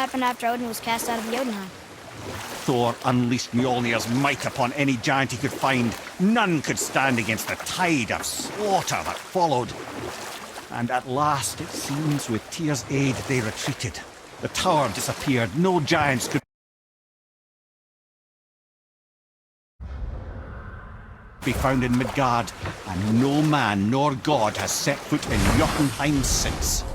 happened after Odin was cast out of Jotunheim? Thor unleashed Mjolnir's might upon any giant he could find. None could stand against the tide of slaughter that followed. And at last, it seems, with Tyr's aid, they retreated. The tower disappeared. No giants could be found in Midgard, and no man nor god has set foot in Jotunheim since.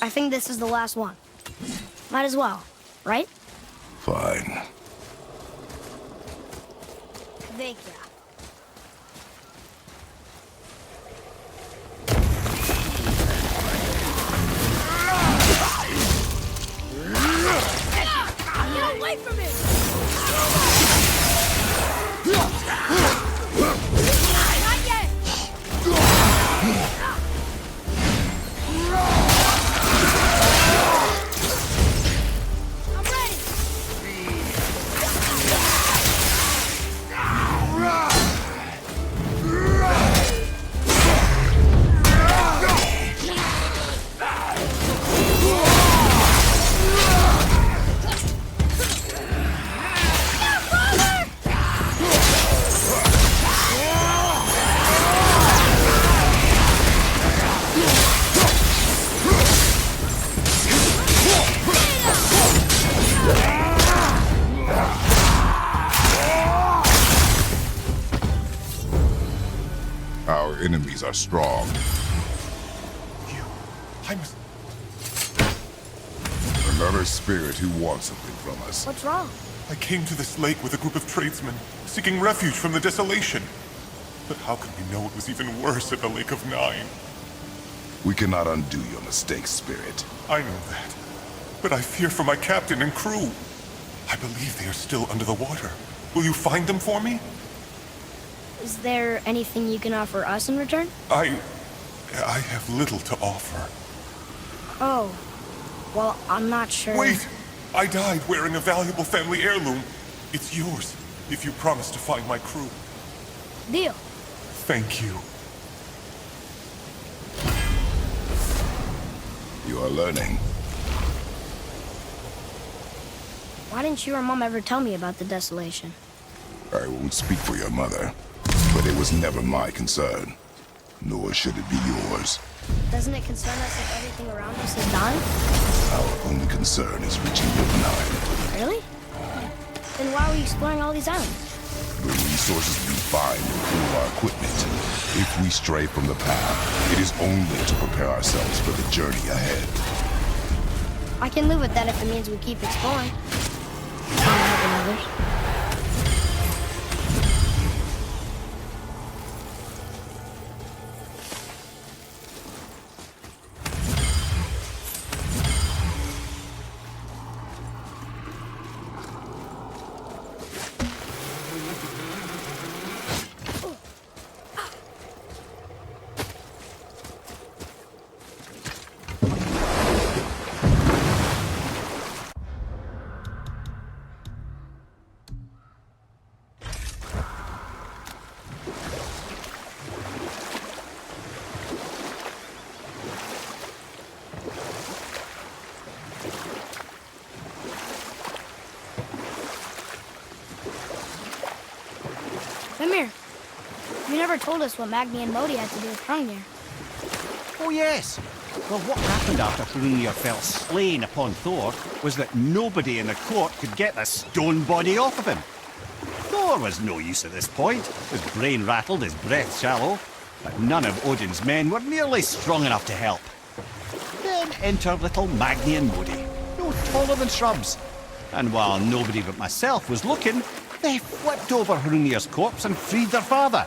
I think this is the last one. Might as well, right? Fine. Vekja. Get away from me! Not yet! I'm ready! Our enemies are strong. I must... Another spirit who wants something from us. What's wrong? I came to this lake with a group of tradesmen, seeking refuge from the desolation. But how could we know it was even worse at the Lake of Nine? We cannot undo your mistakes, spirit. I know that. But I fear for my captain and crew. I believe they are still under the water. Will you find them for me? Is there anything you can offer us in return? I have little to offer. Oh. Well, I'm not sure. Wait! I died wearing a valuable family heirloom. It's yours, if you promise to find my crew. Deal. Thank you. You are learning. Why didn't you or Mom ever tell me about the desolation? I won't speak for your mother, but it was never my concern. Nor should it be yours. Doesn't it concern us if everything around us is dying? Our only concern is reaching Jotunheim. Really? Then why are we exploring all these islands? The resources we find improve our equipment. If we stray from the path, it is only to prepare ourselves for the journey ahead. I can live with that if it means we keep exploring. Helping others. Mimir, you never told us what Magni and Modi had to do with Hrungnir. Oh yes, Well, what happened after Hrungnir fell slain upon Thor was that nobody in the court could get the stone body off of him. Thor was no use at this point, his brain rattled, his breath shallow, but none of Odin's men were nearly strong enough to help. Then enter little Magni and Modi, no taller than shrubs. And while nobody but myself was looking, they flipped over Hrungnir's corpse and freed their father.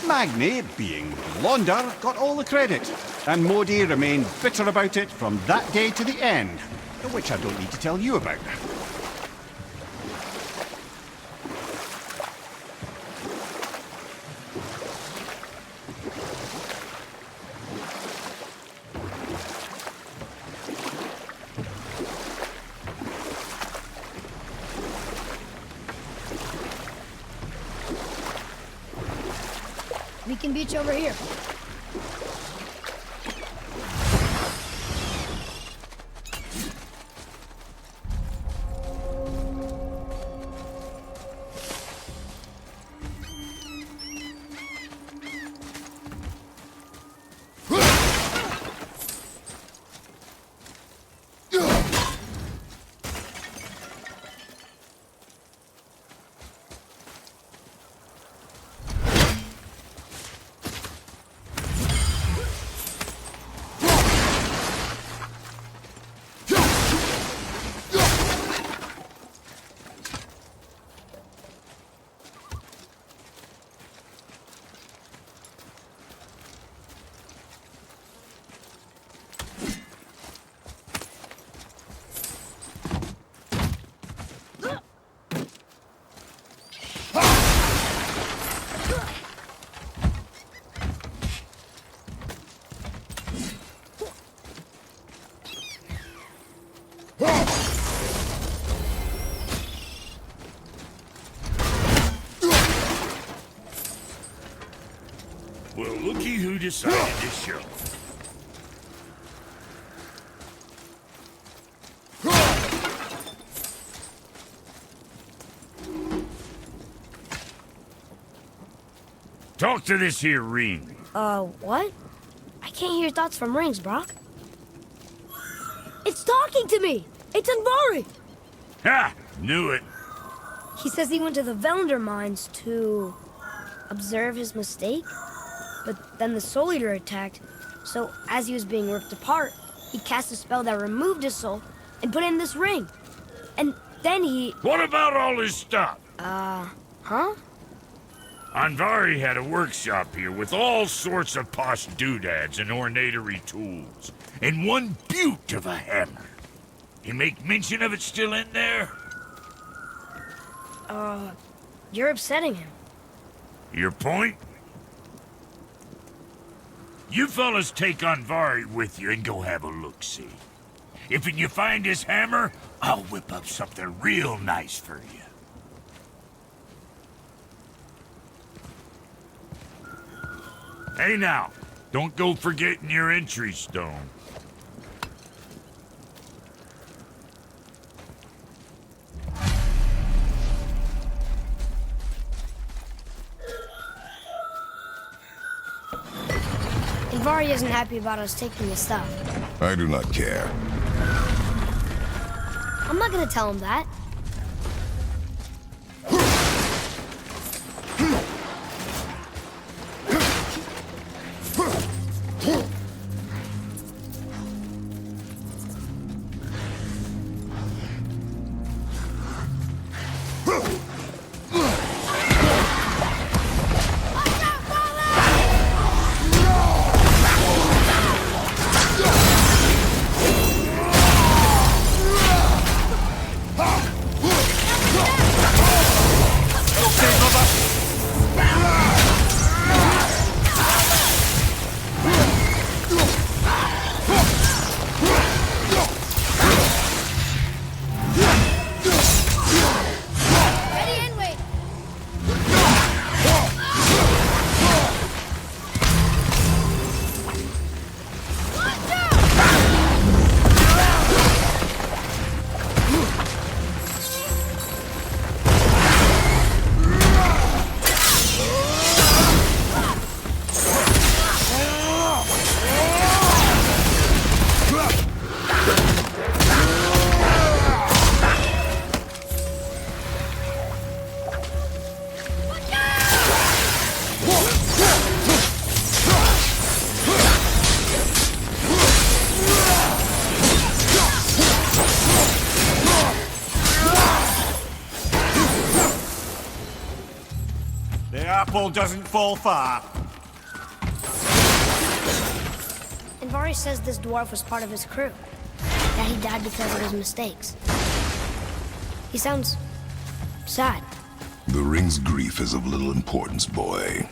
Magni, being blonder, got all the credit, and Modi remained bitter about it from that day to the end, which I don't need to tell you about. We can beach over here. Well, looky who decided to show. Talk to this here ring. What? I can't hear thoughts from rings, Brock. It's talking to me! It's Andvari! Ha! Knew it. He says he went to the Velnder mines to observe his mistake, but then the Soul Eater attacked, so as he was being ripped apart, he cast a spell that removed his soul and put it in this ring. And then he... What about all his stuff? Huh? Andvari had a workshop here with all sorts of posh doodads and ornatory tools, and one beaut of a hammer. You make mention of it still in there? You're upsetting him. Your point? You fellas take Andvari with you and go have a look-see. If you find his hammer, I'll whip up something real nice for you. Hey now, don't go forgetting your entry stone. Andvari isn't happy about us taking his stuff. I do not care. I'm not gonna tell him that. apple doesn't fall far. Andvari says this dwarf was part of his crew. That he died because of his mistakes. He sounds sad. The ring's grief is of little importance, boy.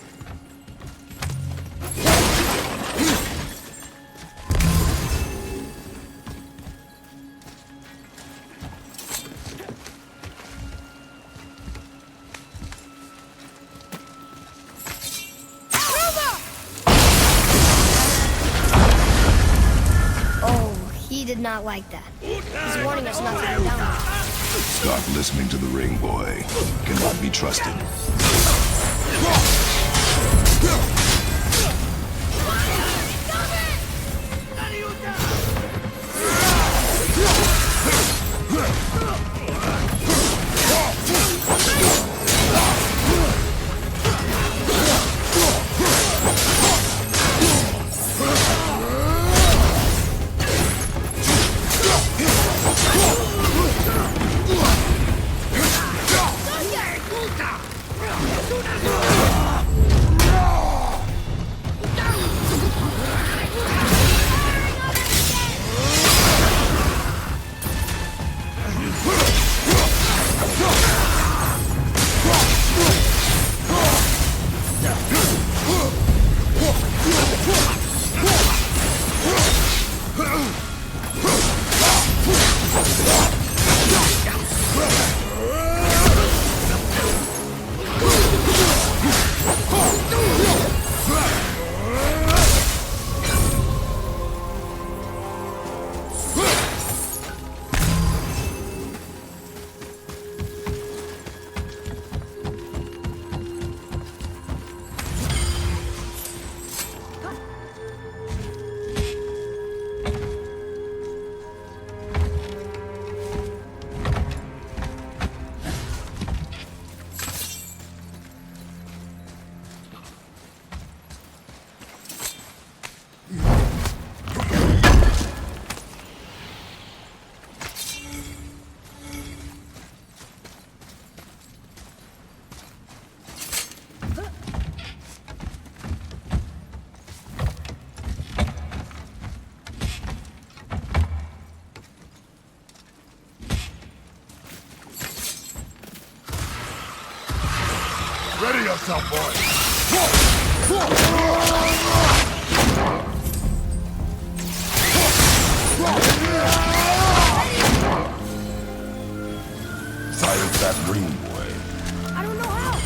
He did not like that. He's warning us not to go down there. Stop listening to the ring, boy. Cannot be trusted. Ready yourself, boy! Silence that ring, boy. I don't know how.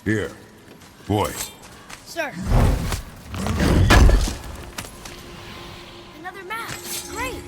Here, boy. Sir. Another map. Great.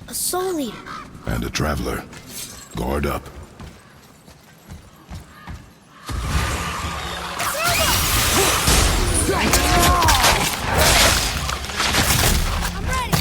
A soul eater. And a traveler. Guard up. I'm ready.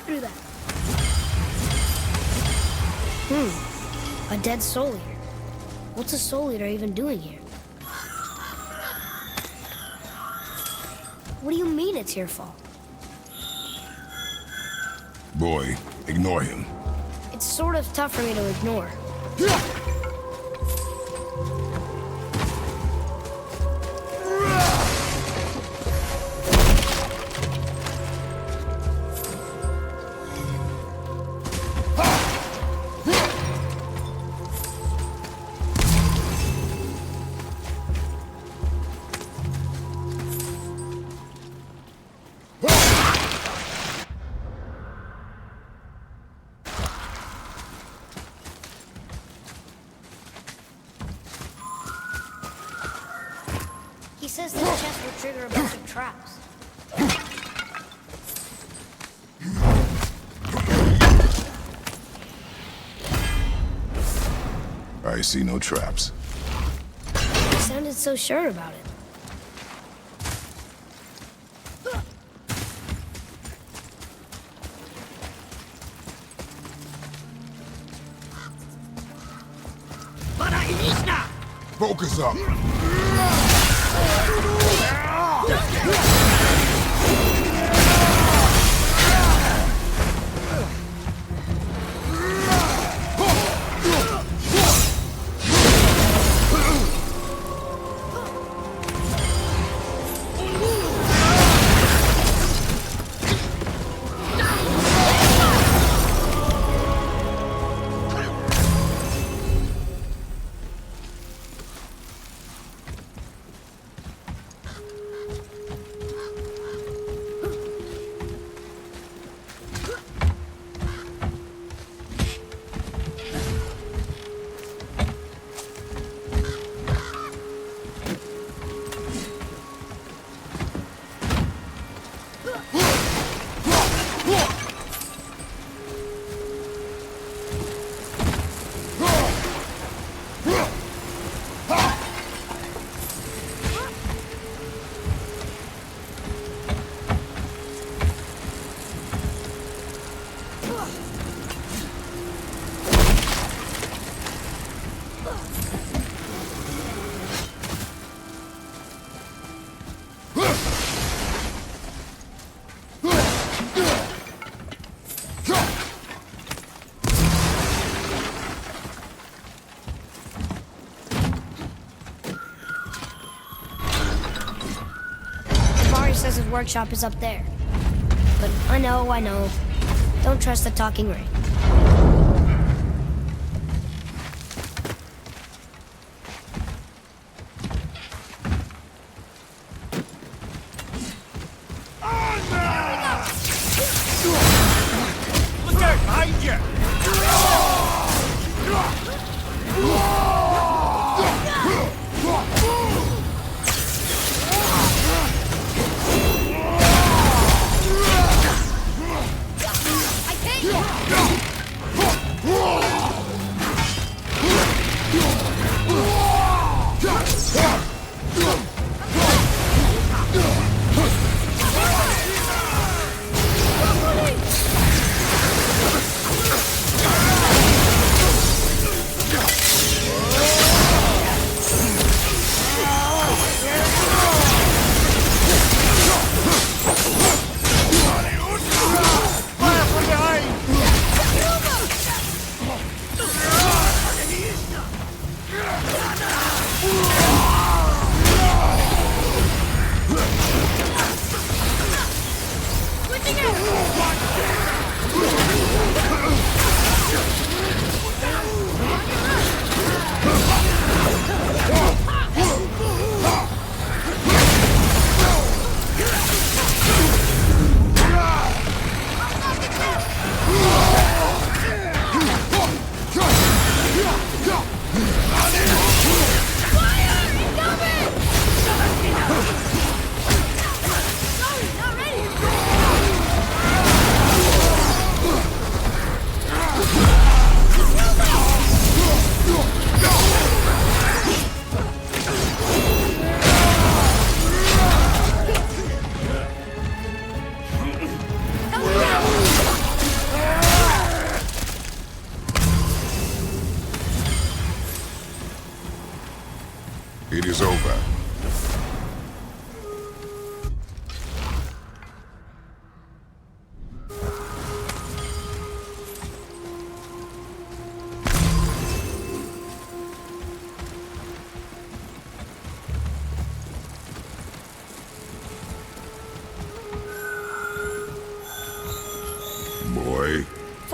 through that. A dead soul eater. What's a soul eater even doing here? What do you mean it's your fault? Boy, ignore him. It's sort of tough for me to ignore. He says this chest will trigger a bunch of traps. I see no traps. He sounded so sure about it. Focus up! Says his workshop is up there. But I know. Don't trust the talking ring. Look out behind you!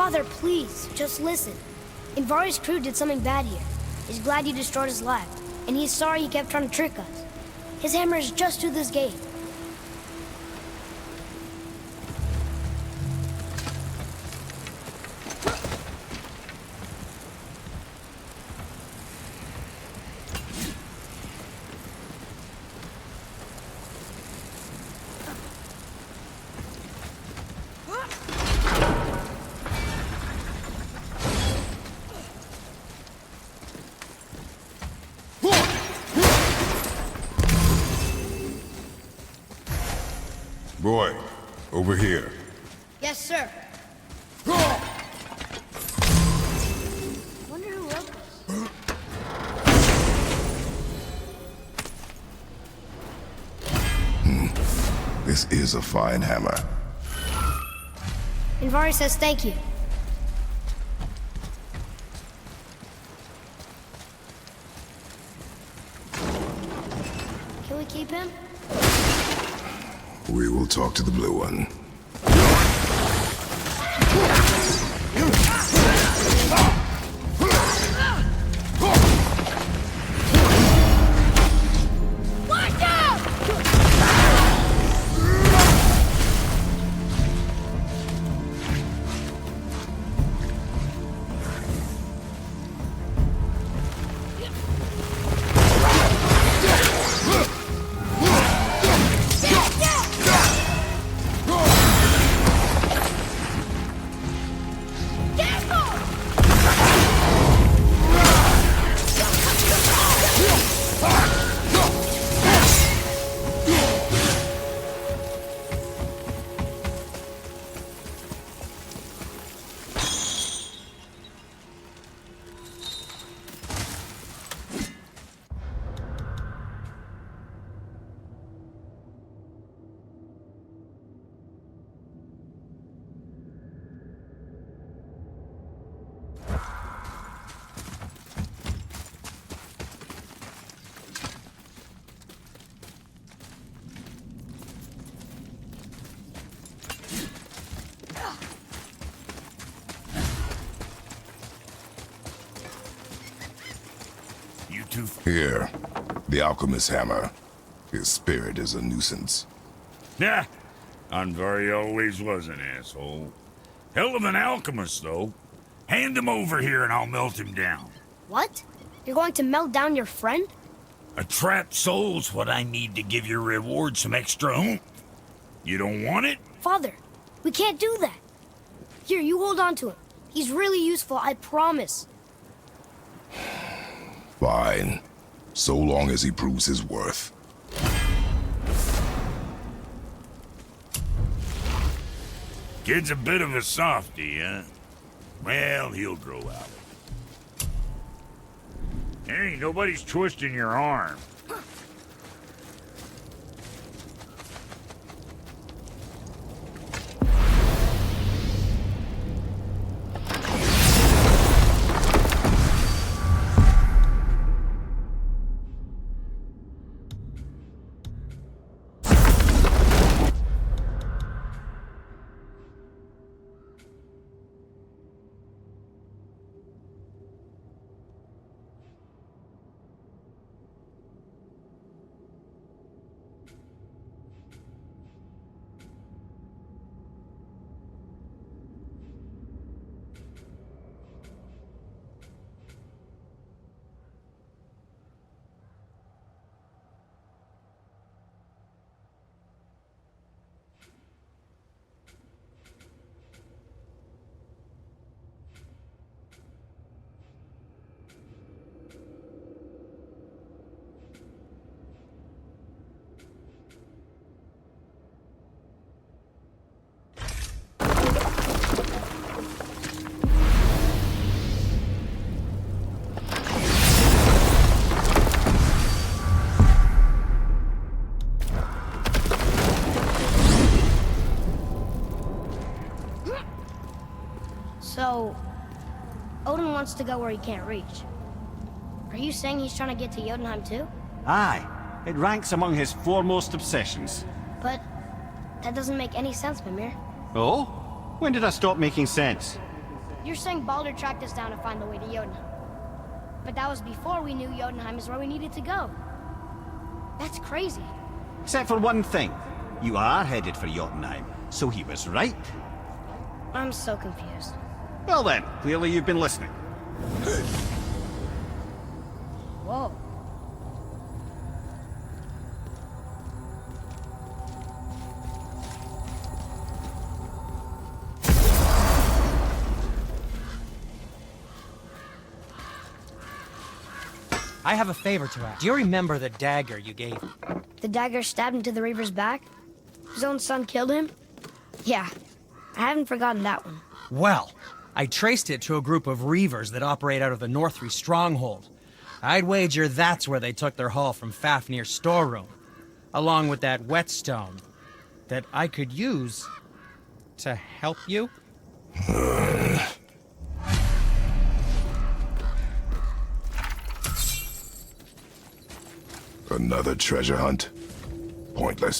Father, please, just listen. Invari's crew did something bad here. He's glad you destroyed his lab, and he's sorry he kept trying to trick us. His hammer is just through this gate. Boy, over here. Yes, sir. Wonder who wrote this. This is a fine hammer. Invari says thank you. Can we keep him? We will talk to the blue one. Watch out! Here, the alchemist's hammer. His spirit is a nuisance. Nah, Andvari always was an asshole. Hell of an alchemist, though. Hand him over here and I'll melt him down. What? You're going to melt down your friend? A trapped soul's what I need to give your reward some extra oomph. You don't want it? Father, we can't do that. Here, you hold on to him. He's really useful, I promise. Fine. So long as he proves his worth. Kid's a bit of a softy, huh? Well, he'll grow out. Hey, nobody's twisting your arm. So, Odin wants to go where he can't reach. Are you saying he's trying to get to Jotunheim too? Aye, it ranks among his foremost obsessions. But that doesn't make any sense, Mimir. Oh? When did I stop making sense? You're saying Baldur tracked us down to find the way to Jotunheim. But that was before we knew Jotunheim is where we needed to go. That's crazy. Except for one thing. You are headed for Jotunheim, so he was right. I'm so confused. Well then, clearly you've been listening. Whoa. I have a favor to ask. Do you remember the dagger you gave me? The dagger stabbed into the Reaver's back? His own son killed him? Yeah, I haven't forgotten that one. Well, I traced it to a group of Reavers that operate out of the Northry stronghold. I'd wager that's where they took their haul from Fafnir's storeroom, along with that whetstone that I could use to help you. Another treasure hunt? Pointless.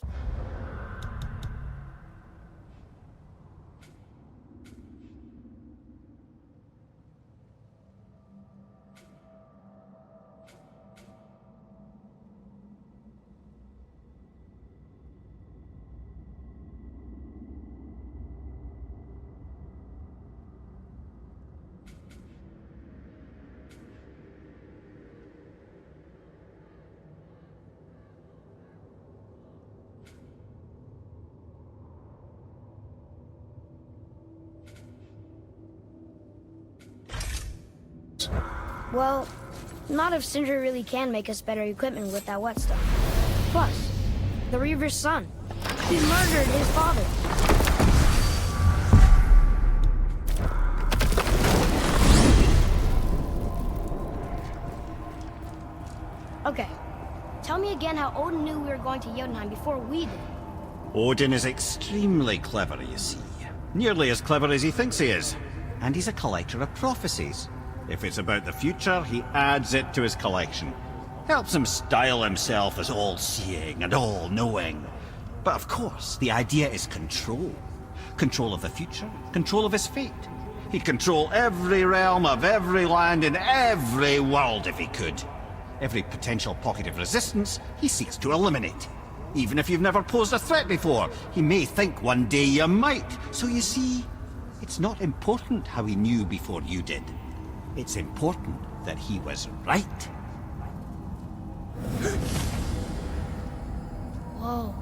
Well, not if Sindir really can make us better equipment with that whetstone. Plus, the Reaver's son. He murdered his father. Okay, tell me again how Odin knew we were going to Jotunheim before we did. Odin is extremely clever, you see. Nearly as clever as he thinks he is. And he's a collector of prophecies. If it's about the future, he adds it to his collection. Helps him style himself as all-seeing and all-knowing. But of course, the idea is control. Control of the future, control of his fate. He'd control every realm of every land in every world if he could. Every potential pocket of resistance, he seeks to eliminate. Even if you've never posed a threat before, he may think one day you might. So you see, it's not important how he knew before you did. It's important that he was right. Whoa.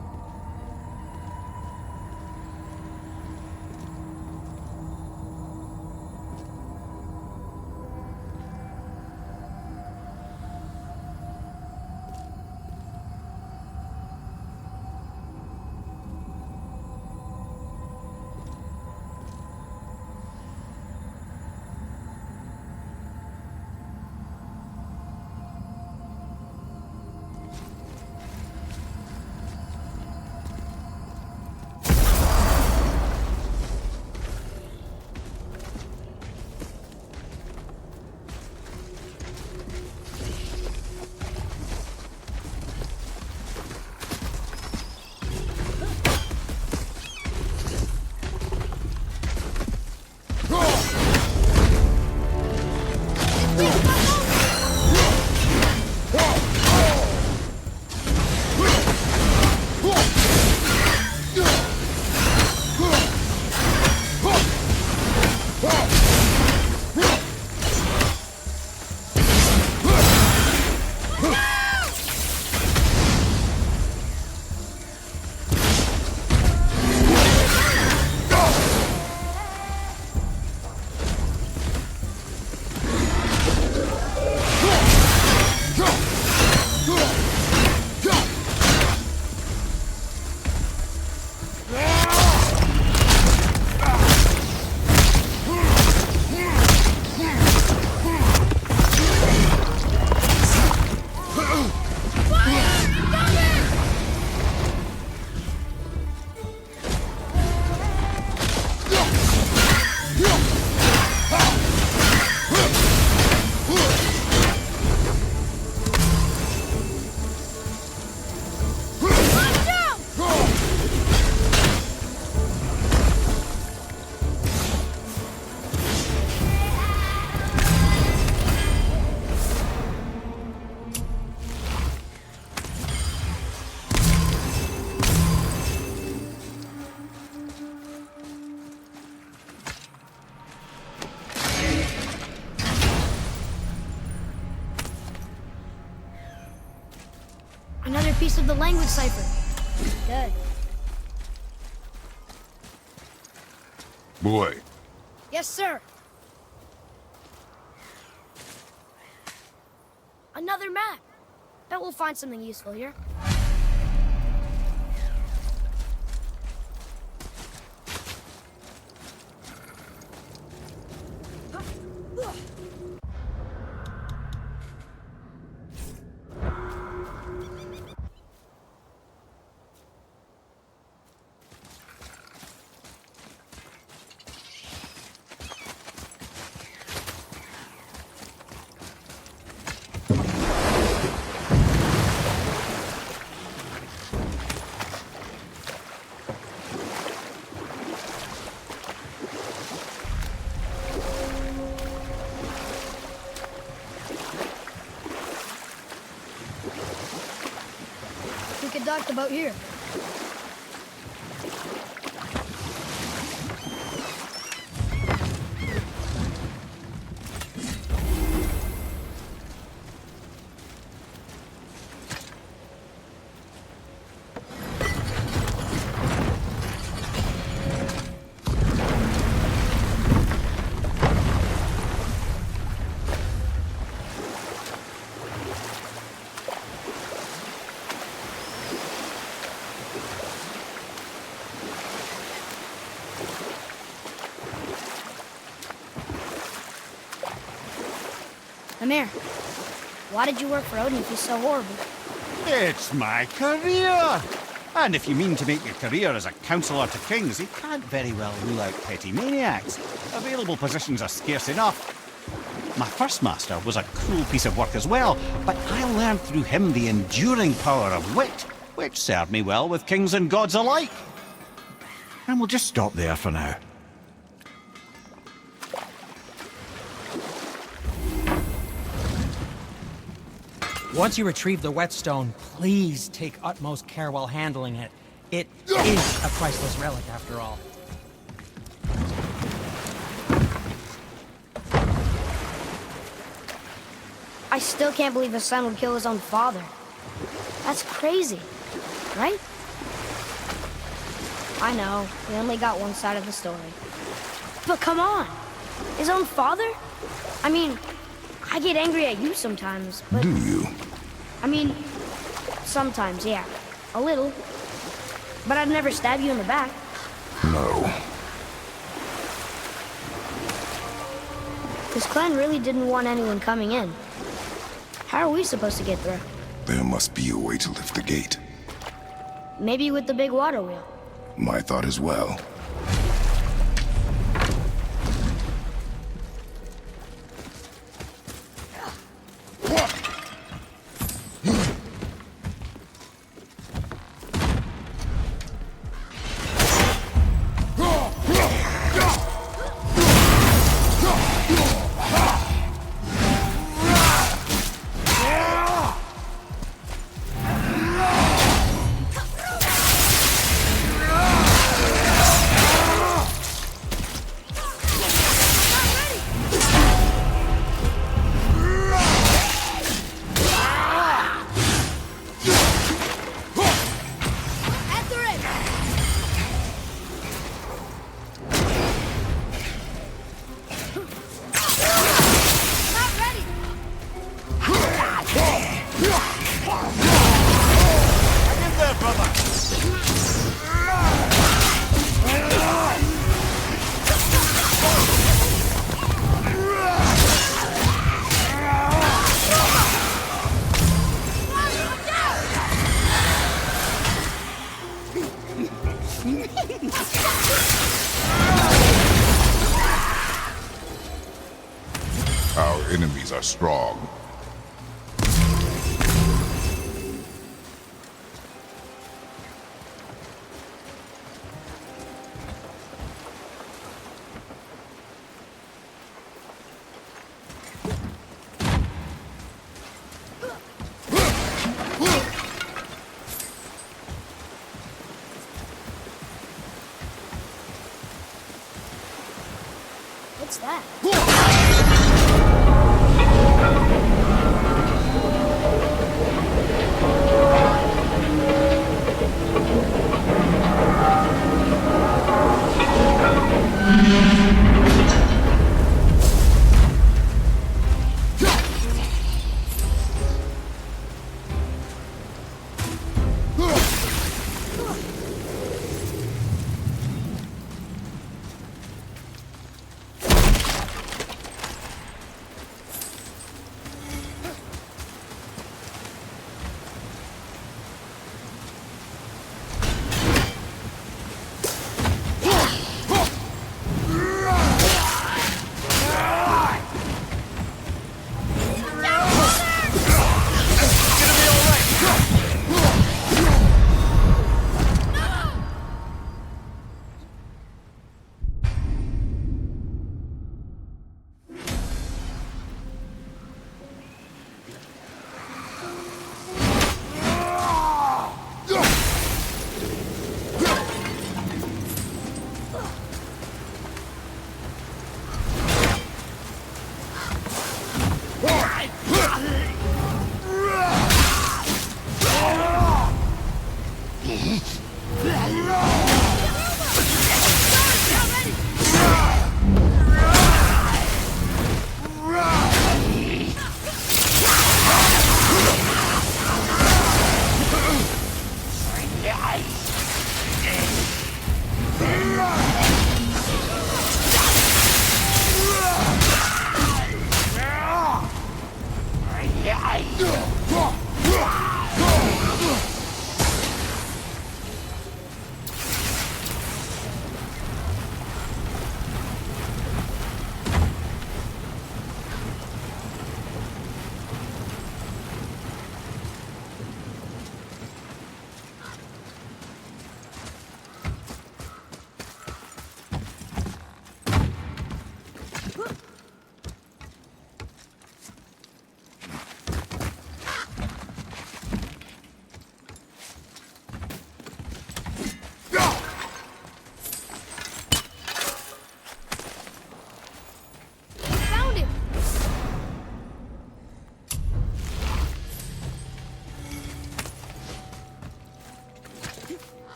piece of the language cipher. Good. Boy, Yes, sir. Another map. Bet we'll find something useful here. We could dock the boat here. Amir, why did you work for Odin if he's so horrible? It's my career! And if you mean to make your career as a counsellor to kings, you can't very well rule out petty maniacs. Available positions are scarce enough. My first master was a cruel piece of work as well, but I learned through him the enduring power of wit, which served me well with kings and gods alike. And we'll just stop there for now. Once you retrieve the whetstone, please take utmost care while handling it. It is a priceless relic, after all. I still can't believe a son would kill his own father. That's crazy, right? I know, we only got one side of the story. But come on, his own father? I mean, I get angry at you sometimes, but... do you? I mean, sometimes, yeah. A little. But I'd never stab you in the back. No. This clan really didn't want anyone coming in. How are we supposed to get through? There must be a way to lift the gate. Maybe with the big water wheel. My thought as well. Our enemies are strong. What's that?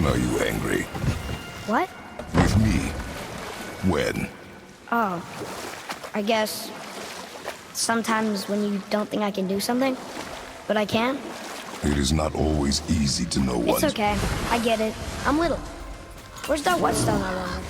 When are you angry? What? With me. When? Oh, I guess sometimes when you don't think I can do something, but I can. It is not always easy to know It's what. okay. I get it. I'm little. Where's that whetstone I wanted?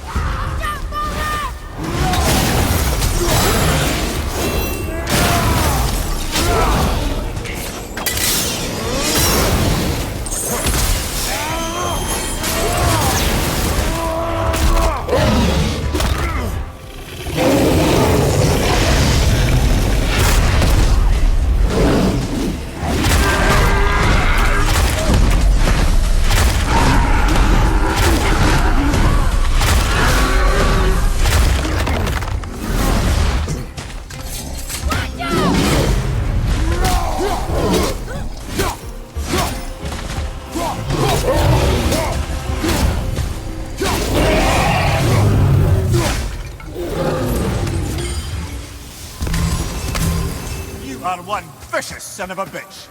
You are one vicious son of a bitch.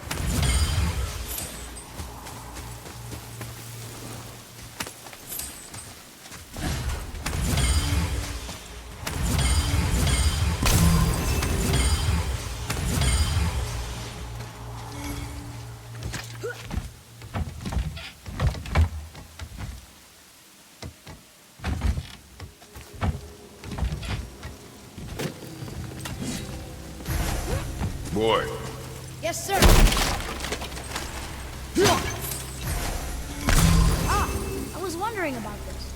Boy, Yes, sir. I was wondering about this.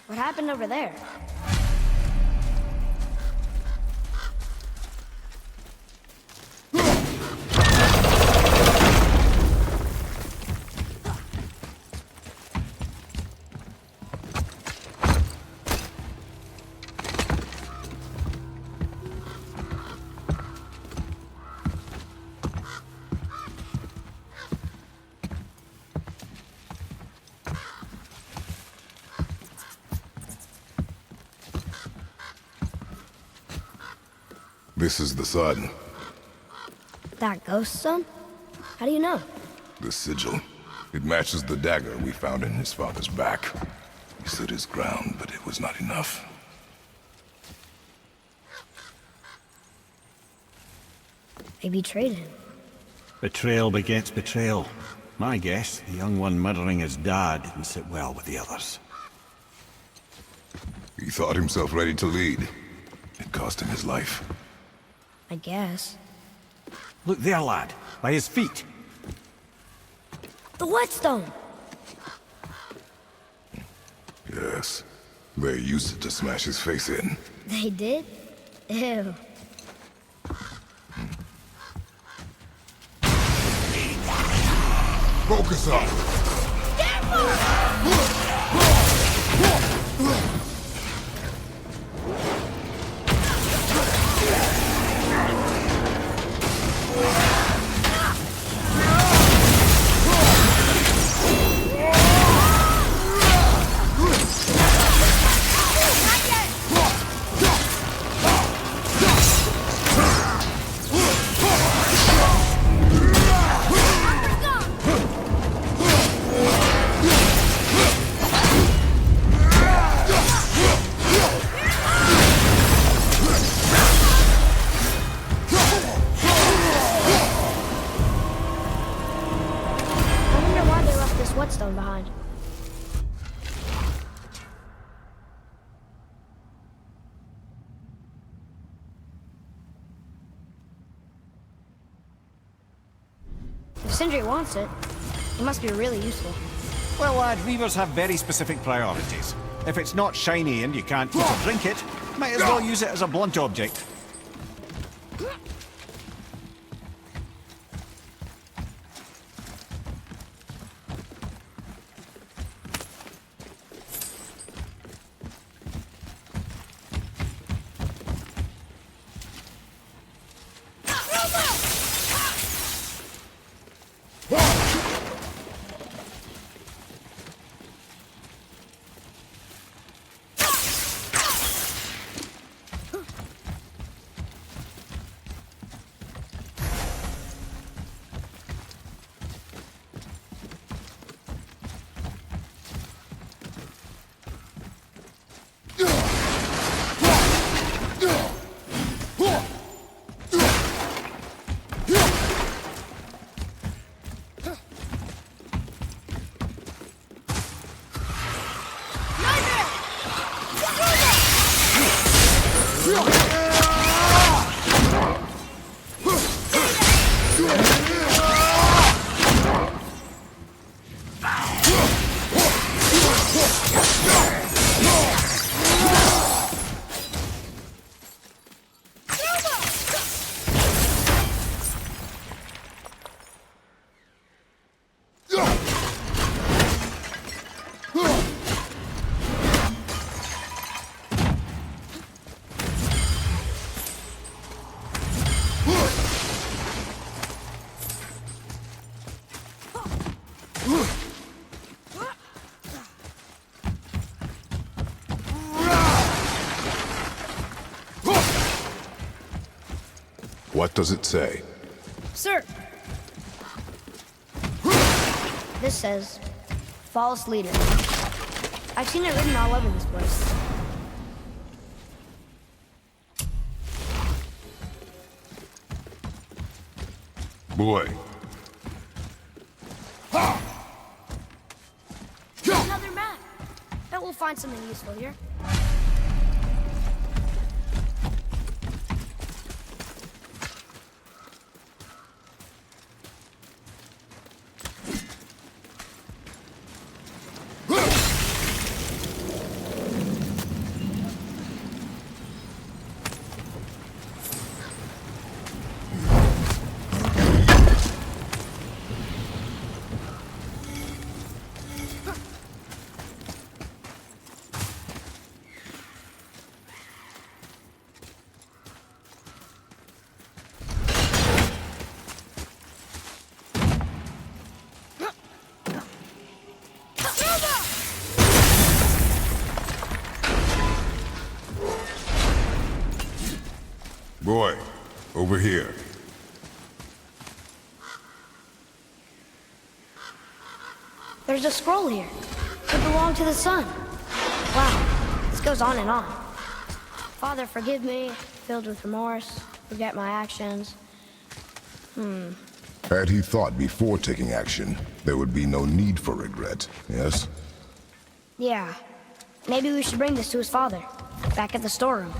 What happened over there? This is the sun. That ghost son? How do you know? The sigil. It matches the dagger we found in his father's back. He stood his ground, but it was not enough. They betrayed him. Betrayal begets betrayal. My guess, the young one murdering his dad didn't sit well with the others. He thought himself ready to lead. It cost him his life. I guess. Look there, lad, by his feet. The whetstone! Yes. They used it to smash his face in. They did? Ew. Focus up! whetstone behind. If Sindir wants it, it must be really useful. Well, lad, reavers have very specific priorities. If it's not shiny and you can't eat or drink it, might as well use it as a blunt object. What does it say? Sir! This says, false leader. I've seen it written all over this place. Boy. Bet we'll find something useful here. Boy, over here. There's a scroll here. It belonged to the sun. Wow, this goes on and on. Father, forgive me, filled with remorse, forget my actions. Had he thought before taking action, there would be no need for regret, yes? Yeah, maybe we should bring this to his father, back at the storeroom.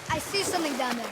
I see something down there.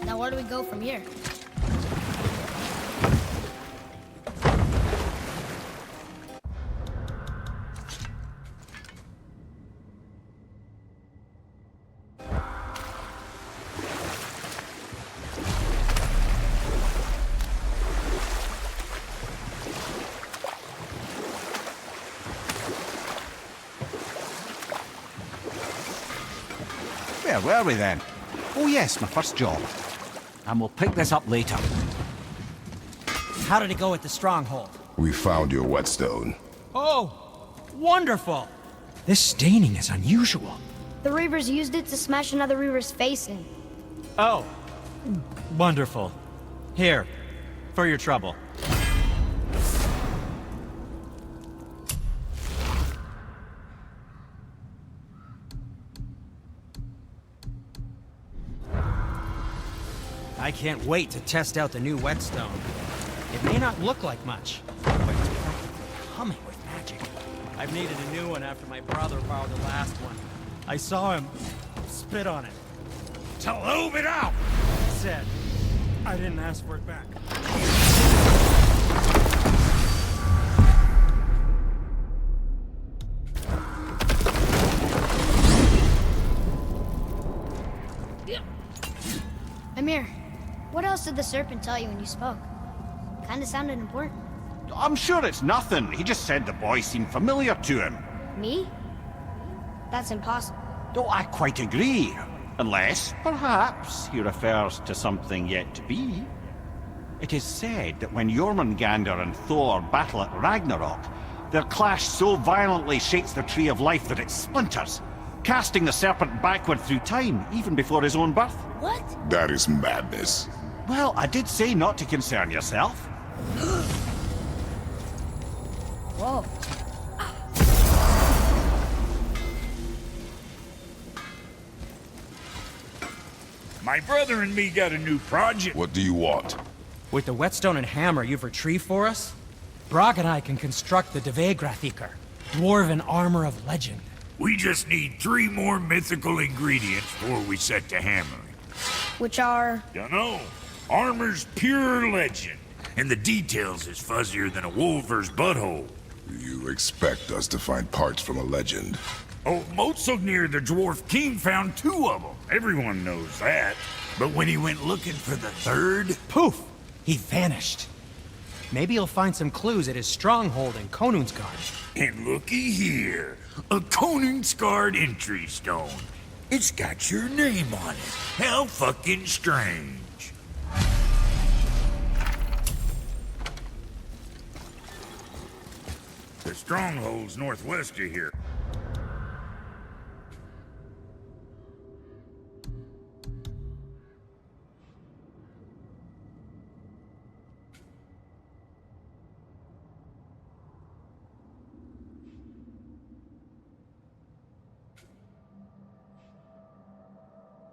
Now where do we go from here? Where were we then? Oh yes, my first job. And we'll pick this up later. How did it go at the stronghold? We found your whetstone. Oh, wonderful! This staining is unusual. The Reavers used it to smash another Reaver's face in. Oh, wonderful. Here, for your trouble. I can't wait to test out the new whetstone. It may not look like much, but it's practically humming with magic. I've needed a new one after my brother borrowed the last one. I saw him spit on it. To lube it out! He said, I didn't ask for it back. Amir, what else did the serpent tell you when you spoke? Kinda sounded important. I'm sure it's nothing. He just said the boy seemed familiar to him. Me? That's impossible. Oh, I quite agree. Unless, perhaps, he refers to something yet to be. It is said that when Jormungandr and Thor battle at Ragnarok, their clash so violently shakes the Tree of Life that it splinters, casting the serpent backward through time, even before his own birth. What? That is madness. Well, I did say not to concern yourself. Whoa. My brother and me got a new project. What do you want? With the whetstone and hammer you've retrieved for us, Brok and I can construct the Dvegrathikr, dwarven armor of legend. We just need 3 more mythical ingredients before we set to hammering. Which are... Dunno. Armor's pure legend, and the details is fuzzier than a wolver's butthole. You expect us to find parts from a legend? Oh, Motsognir the Dwarf King found 2 of them. Everyone knows that. But when he went looking for the 3rd... Poof! He vanished. Maybe he'll find some clues at his stronghold in Konungsgard. And looky here, a Konungsgard entry stone. It's got your name on it. How fucking strange. The stronghold's northwest of here.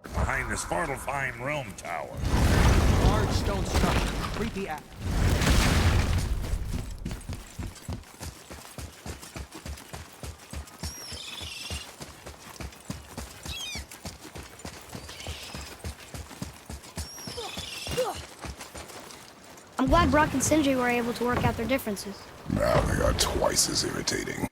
Behind the Svartalfheim Realm Tower. Large stone structure, creepy act. I'm glad Brok and Sindri were able to work out their differences. Now they are twice as irritating.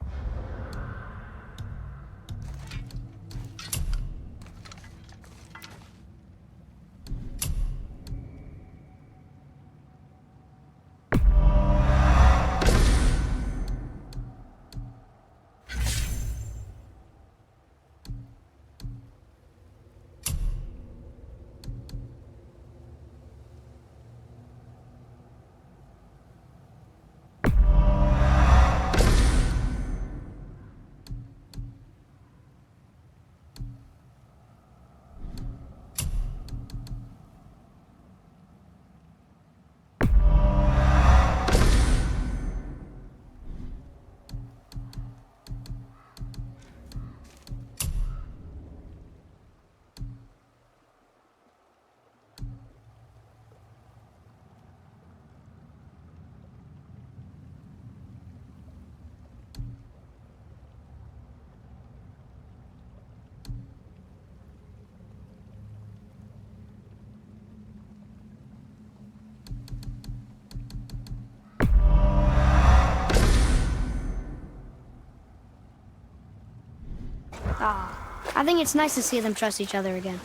I think it's nice to see them trust each other again.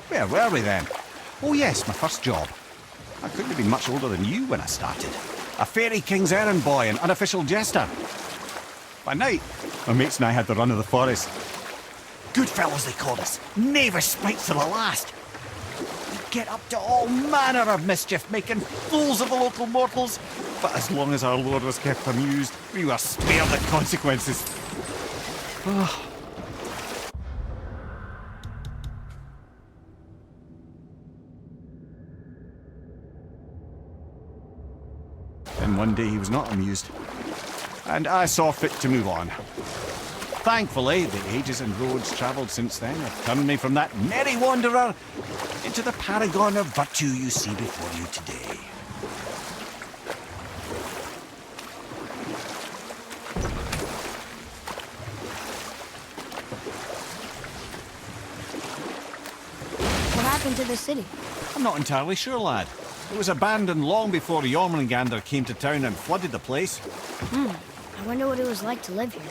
Where were we then? Oh yes, my first job. I couldn't have been much older than you when I started. A fairy king's errand boy and unofficial jester. By night, My mates and I had the run of the forest. Good fellows, they called us. Never spites to the last. We'd get up to all manner of mischief, making fools of the local mortals. But as long as our lord was kept amused, we were spared the consequences. Then one day he was not amused, and I saw fit to move on. Thankfully, the ages and roads travelled since then have turned me from that merry wanderer into the paragon of virtue you see before you today. What happened to the city? I'm not entirely sure, lad. It was abandoned long before Jormungandr came to town and flooded the place. I wonder what it was like to live here.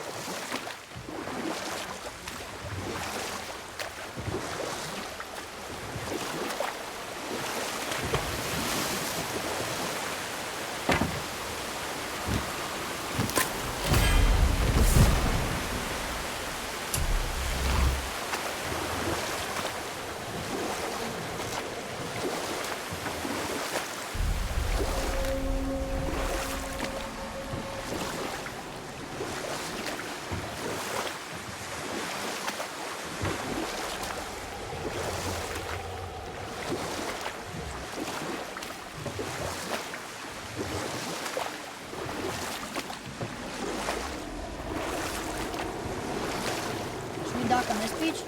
Should we dock on this beach?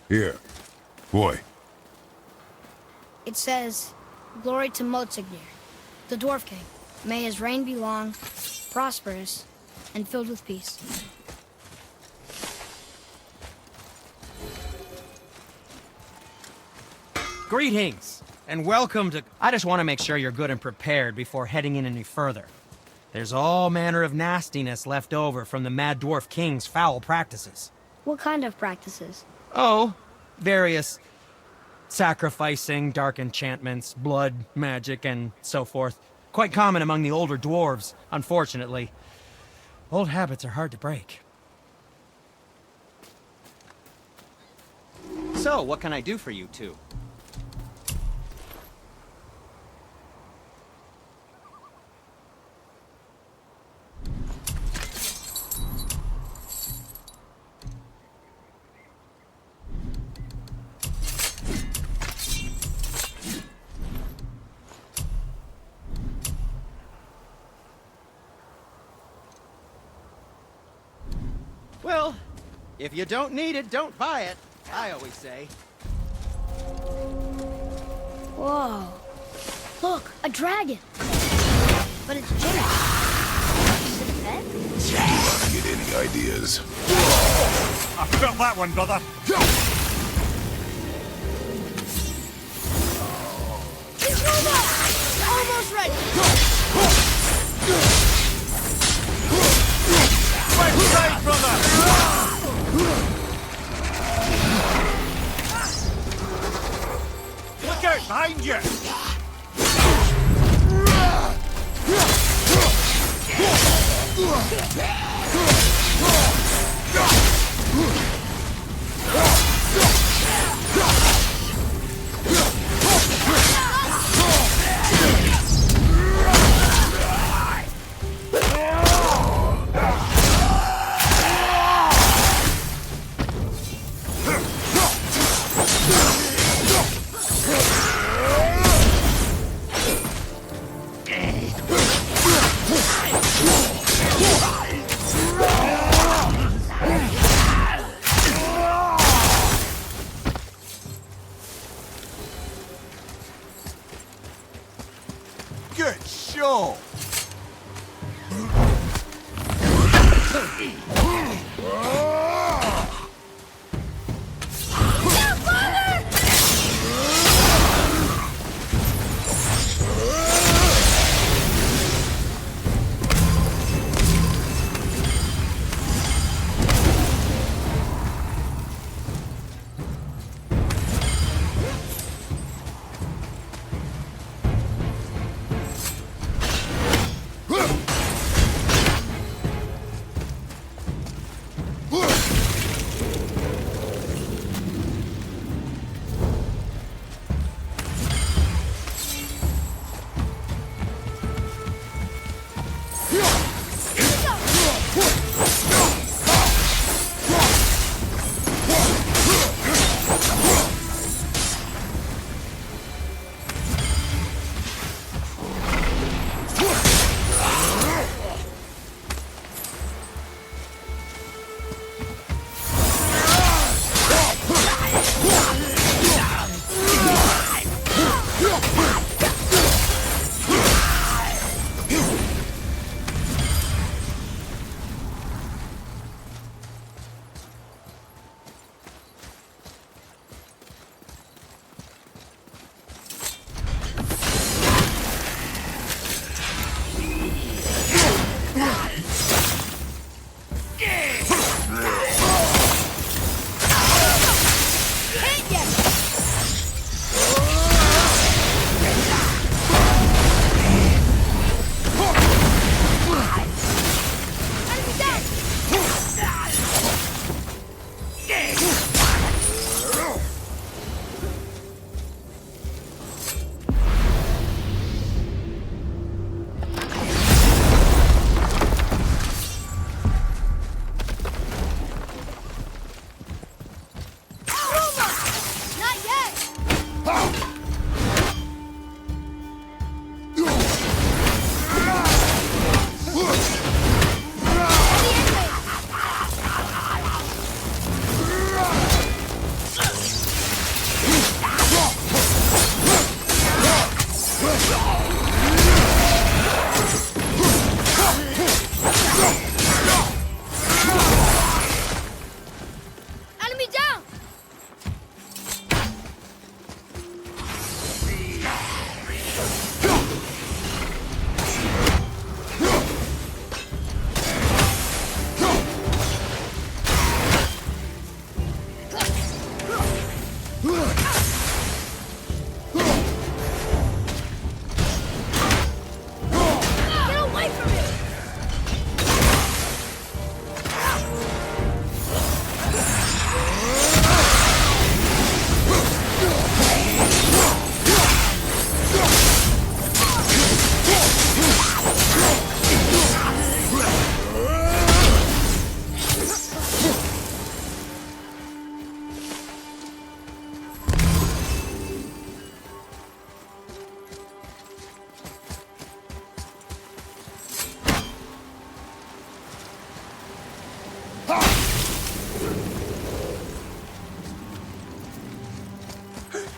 Here. Boy. It says, "Glory to Motsignir, the Dwarf King. May his reign be long, prosperous, and filled with peace." Greetings, and welcome to... I just want to make sure you're good and prepared before heading in any further. There's all manner of nastiness left over from the Mad Dwarf King's foul practices. What kind of practices? Oh, various sacrificing, dark enchantments, blood, magic, and so forth. Quite common among the older dwarves, unfortunately. Old habits are hard to break. So, what can I do for you two? Well, if you don't need it, don't buy it, I always say. Whoa. Look, a dragon. But it's chained. Is it a pet? Get any ideas? I felt that one, brother. He's almost ready. Right side, brother! Look out behind you! Good show!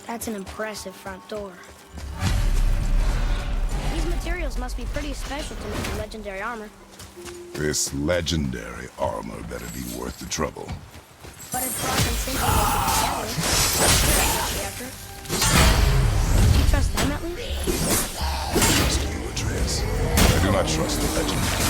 That's an impressive front door. These materials must be pretty special to make legendary armor. This legendary armor better be worth the trouble. But if Brock and Sindir work together, do you trust them at least? Trust you, Atreus. I do not trust the legend.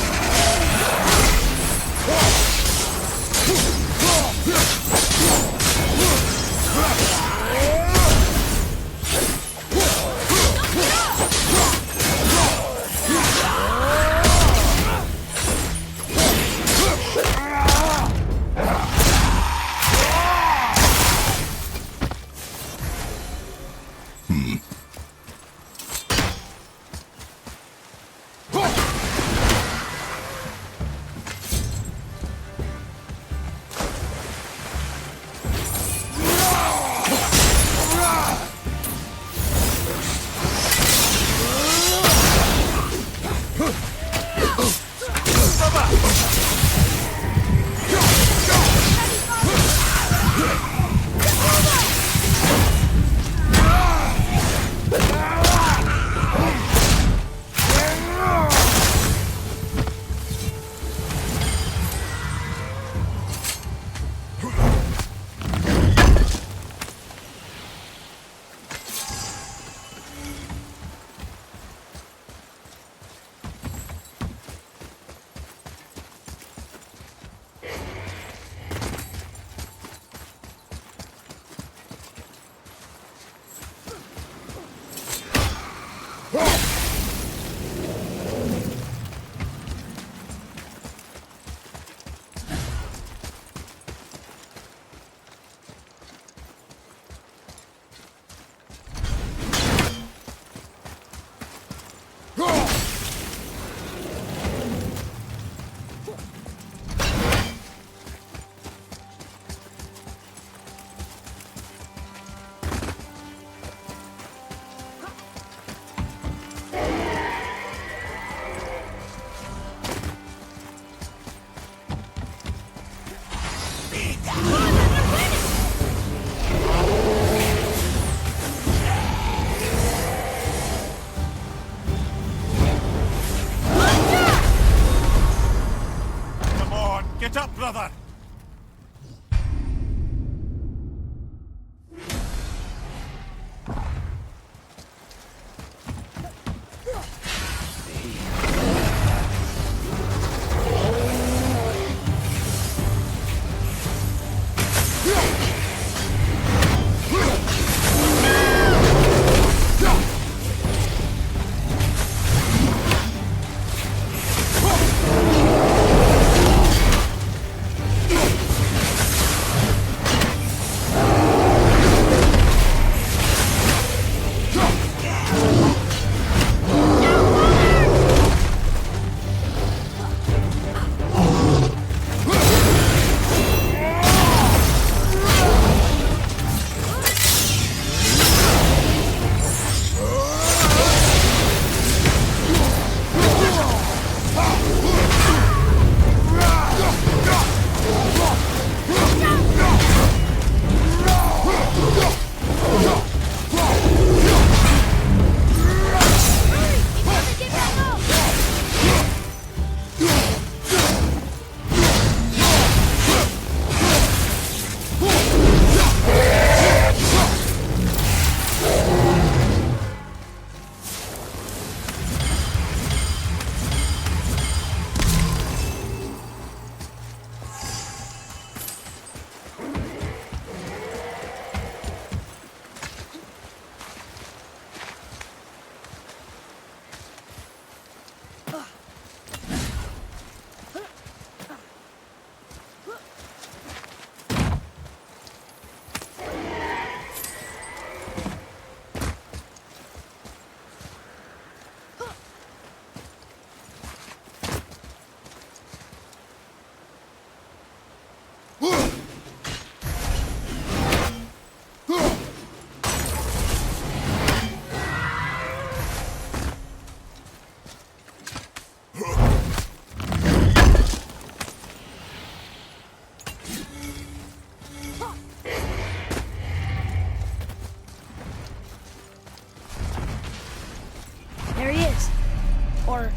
Or...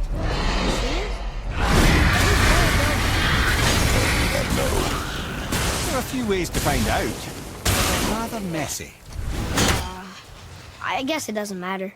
she is? There are a few ways to find out. They're rather messy. I guess it doesn't matter.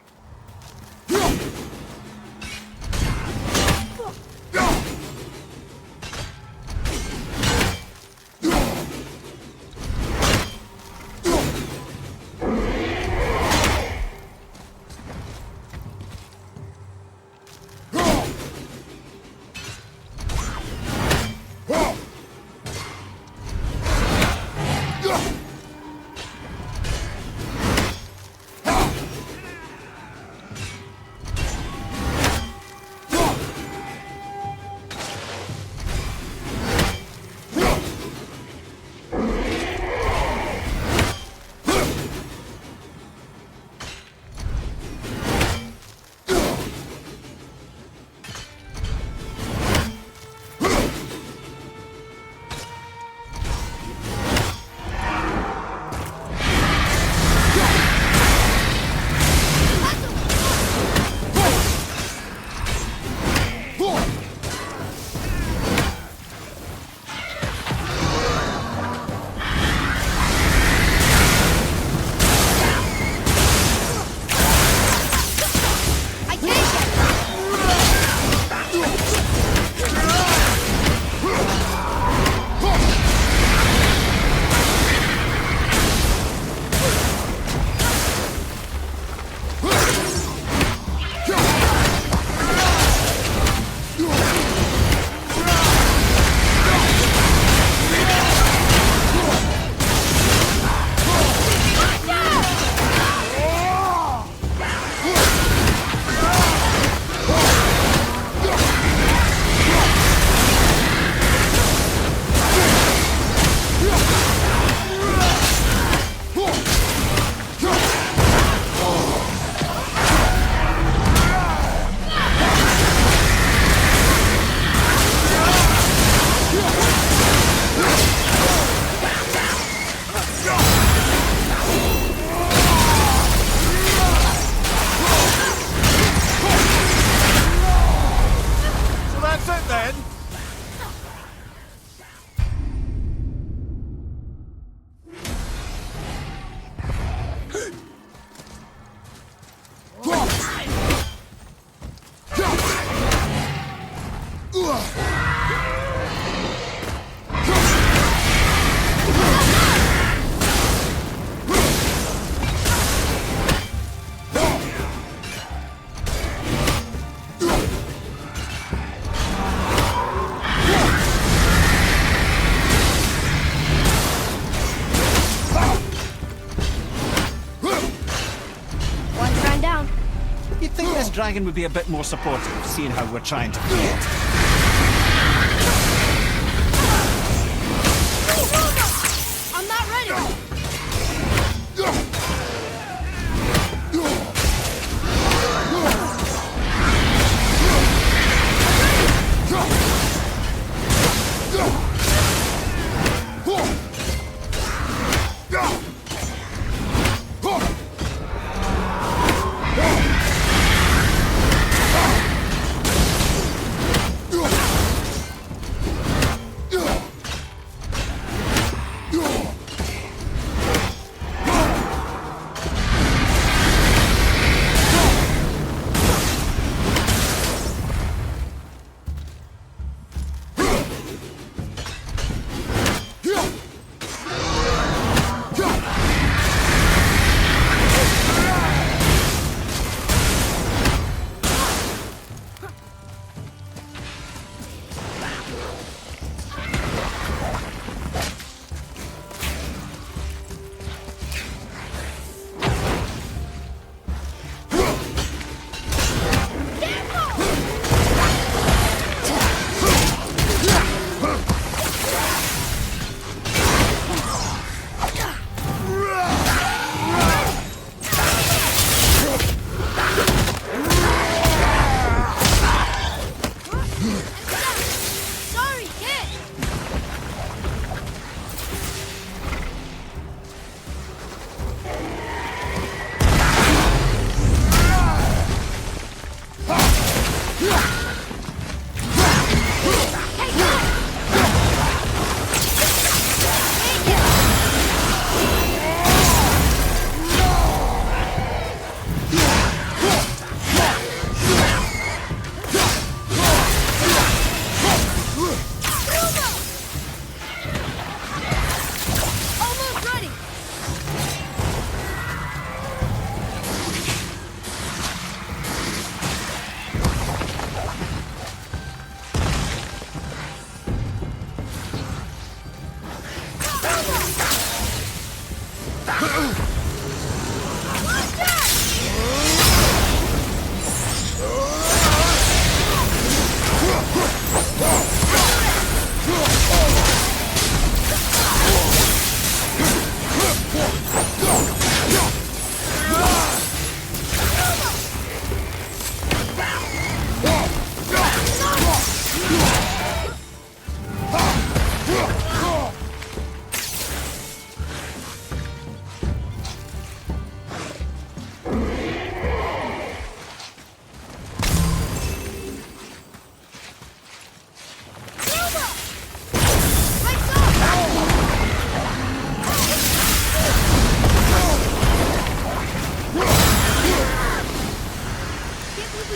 Dragon would be a bit more supportive, seeing how we're trying to play it. I'm not ready!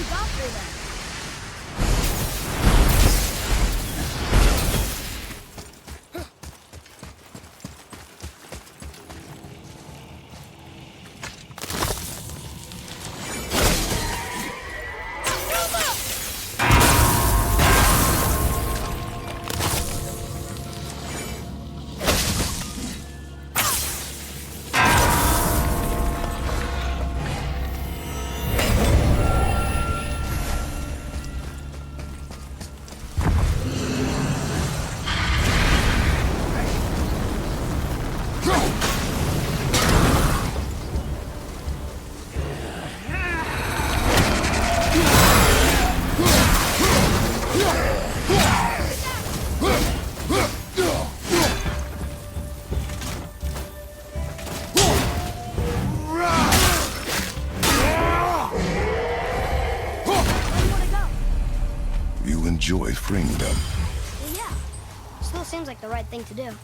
we got through that? Enjoy freeing them. Well, yeah. Still seems like the right thing to do.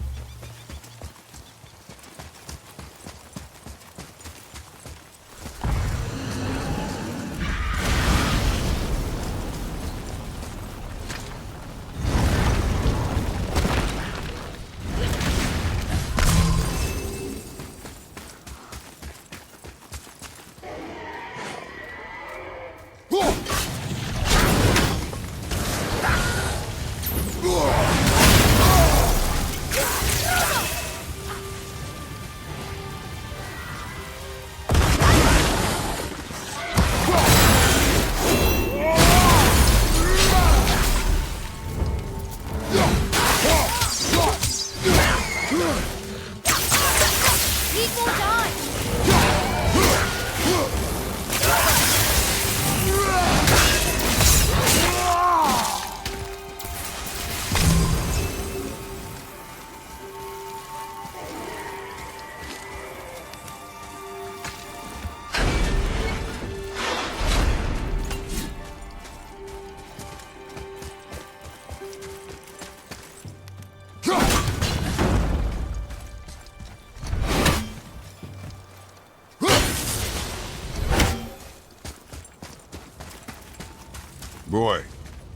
Boy,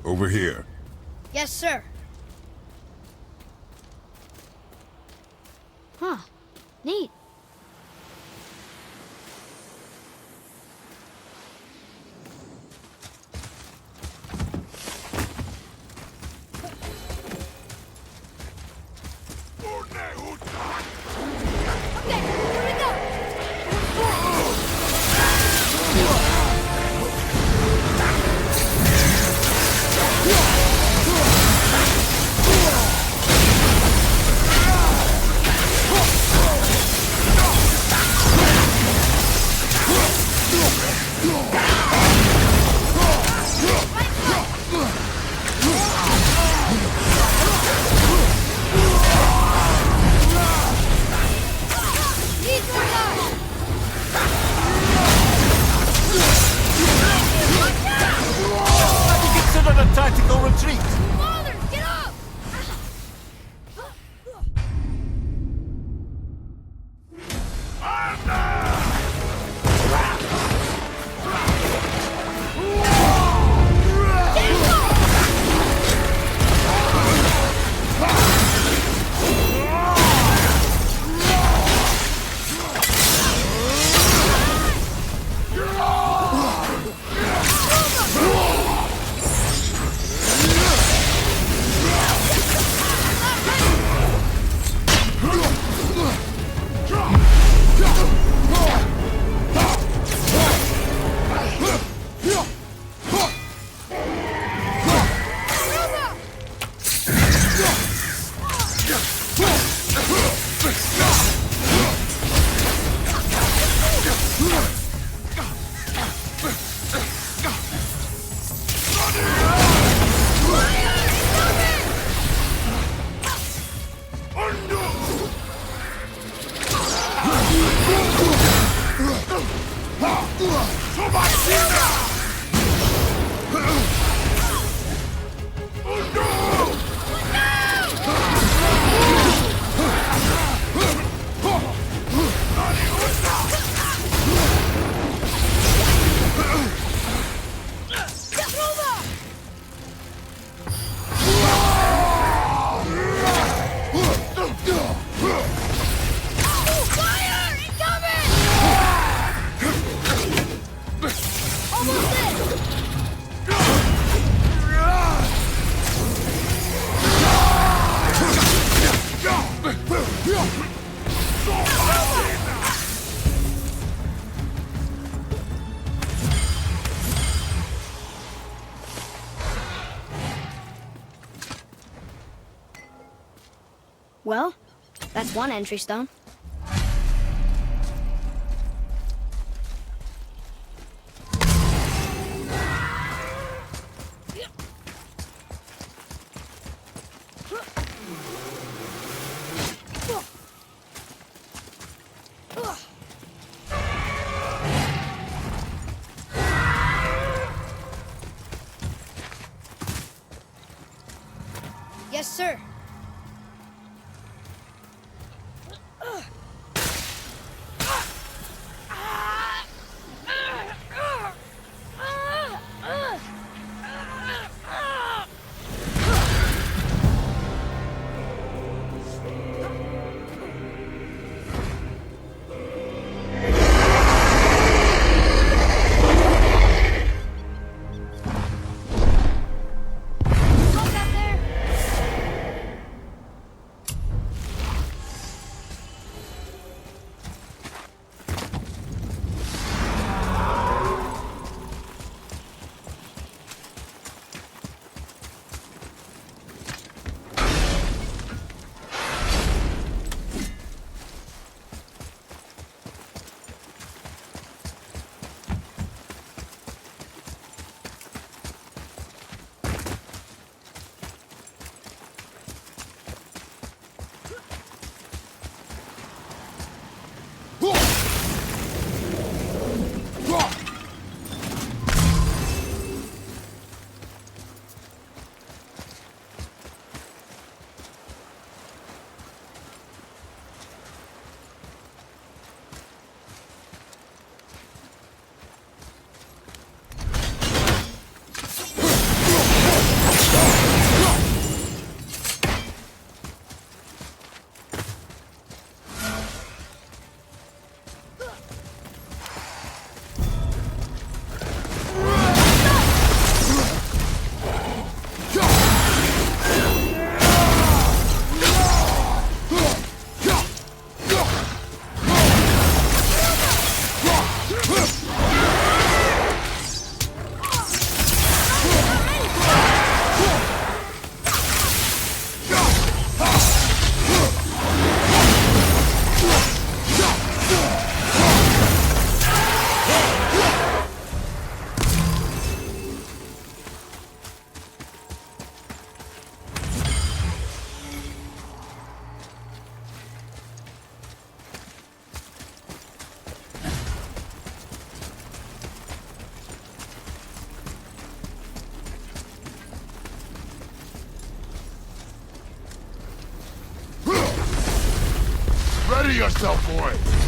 over here. Yes, sir. Huh. Neat. Okay, here we go. Well, that's one entry stone. Yes, sir. Ready yourself, boy!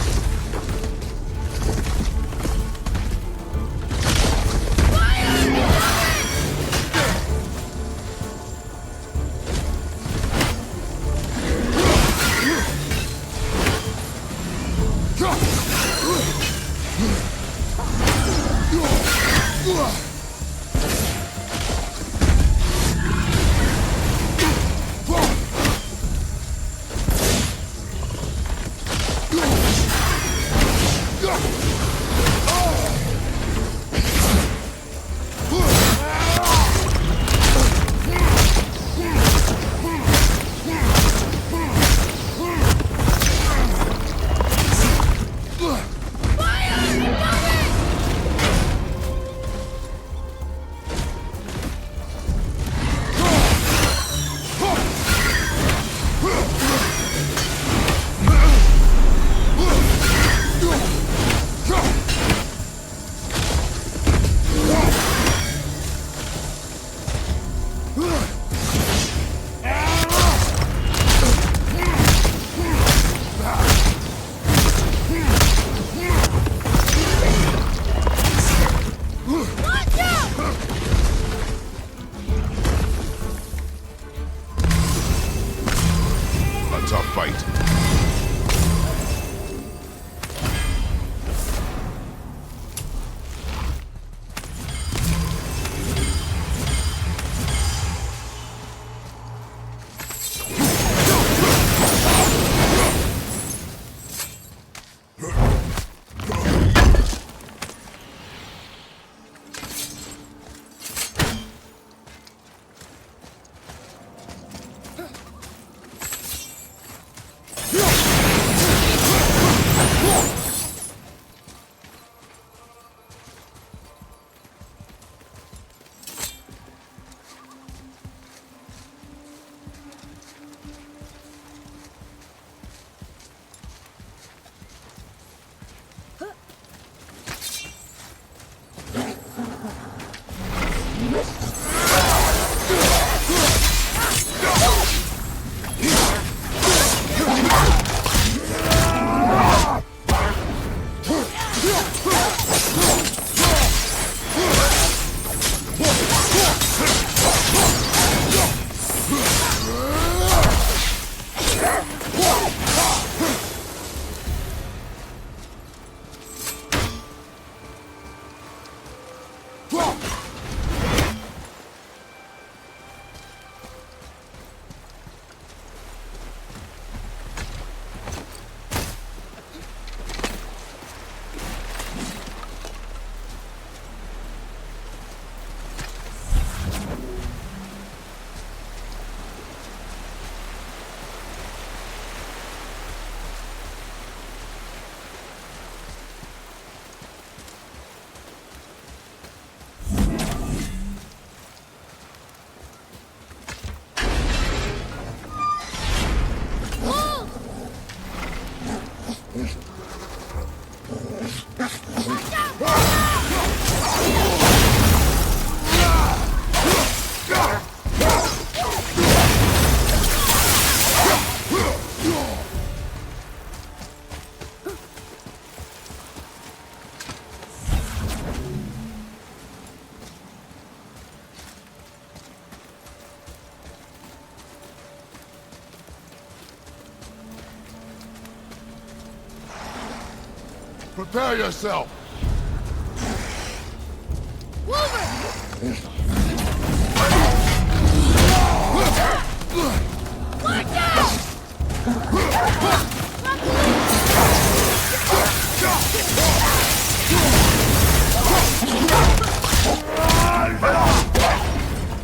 Prepare yourself!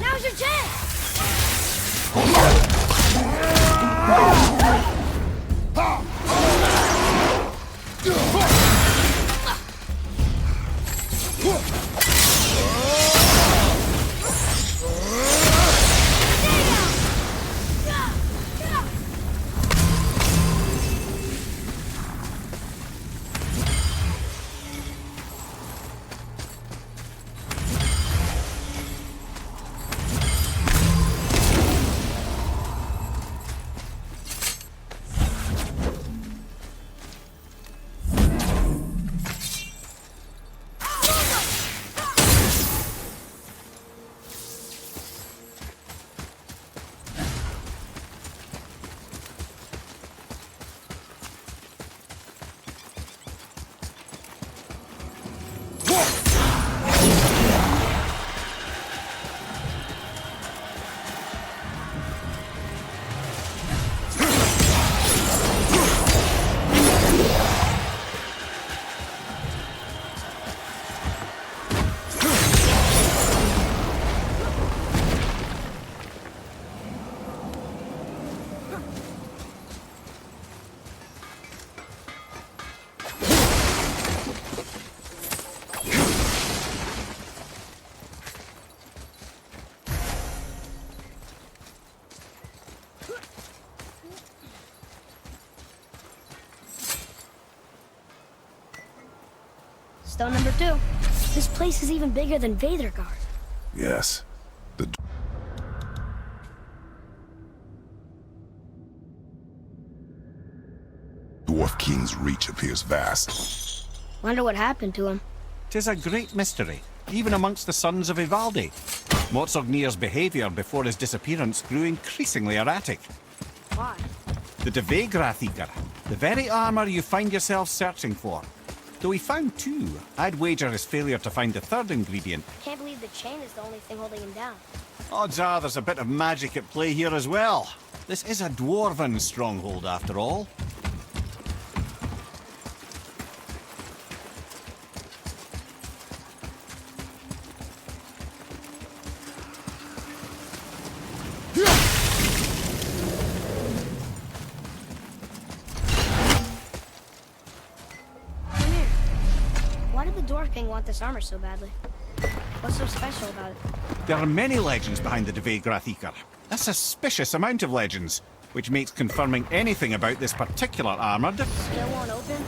Now's your chance! Stone number 2. This place is even bigger than Vadergard. Yes. The Dwarf King's reach appears vast. Wonder what happened to him. 'Tis a great mystery, even amongst the sons of Ivaldi. Mortsognir's behaviour before his disappearance grew increasingly erratic. Why? The Devegrathikar, the very armour you find yourself searching for. Though he found 2, I'd wager his failure to find the 3rd ingredient. Can't believe the chain is the only thing holding him down. Odds are there's a bit of magic at play here as well. This is a dwarven stronghold after all. Dwarf King want this armor so badly? What's so special about it? There are many legends behind the Devegrathikar. A suspicious amount of legends, which makes confirming anything about this particular armor Still won't open?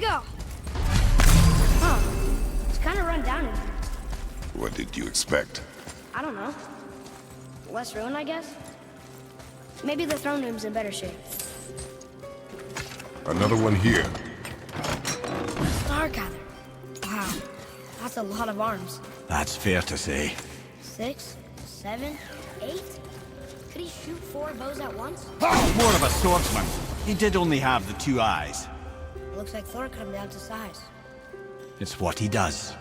go. Huh. It's kind of run down in here. What did you expect? I don't know. Less ruin, I guess? Maybe the throne room's in better shape. Another one here. Stargather. Wow. That's a lot of arms. That's fair to say. 6, 7, 8? Could he shoot 4 bows at once? More of a swordsman. He did only have the 2 eyes. Looks like Thor cut him down to size. It's what he does.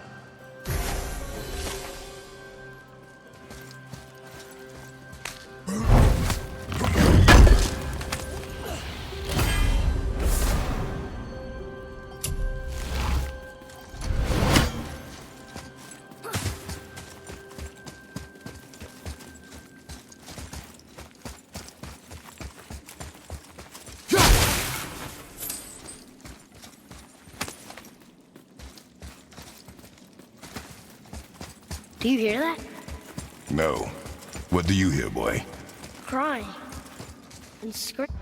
Do you hear that? No. What do you hear, boy? Crying. And screaming.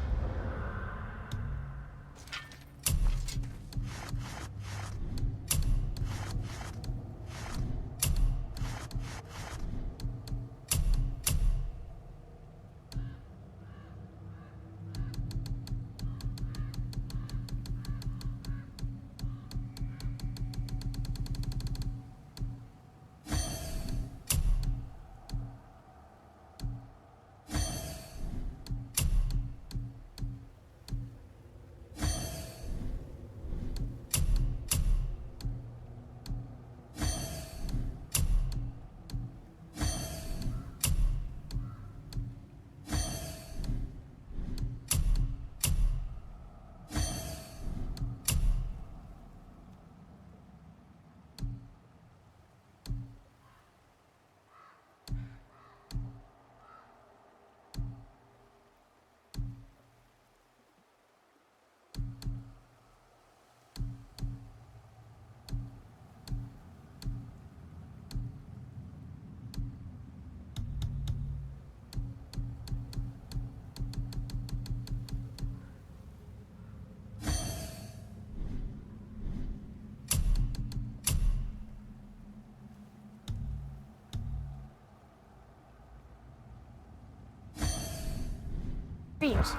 Screams.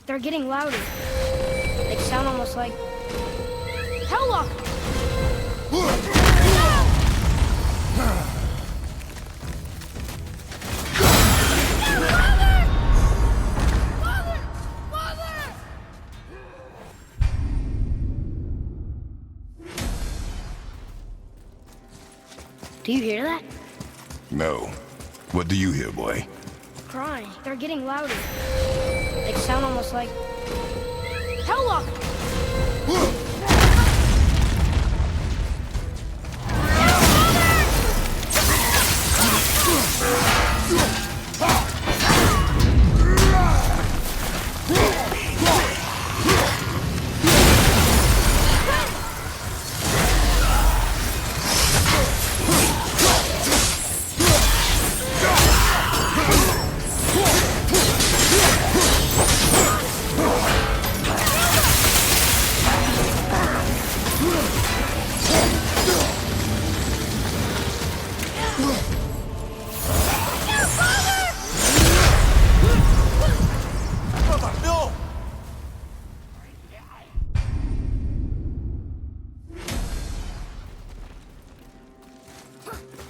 They're getting louder. They sound almost like... Helllock! Do you hear that? No. What do you hear, boy? Crying. They're getting louder. They sound almost like... Helllock!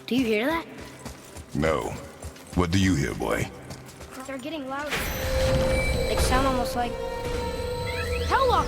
Do you hear that? No. What do you hear, boy? They're getting louder. They sound almost like... Helllock!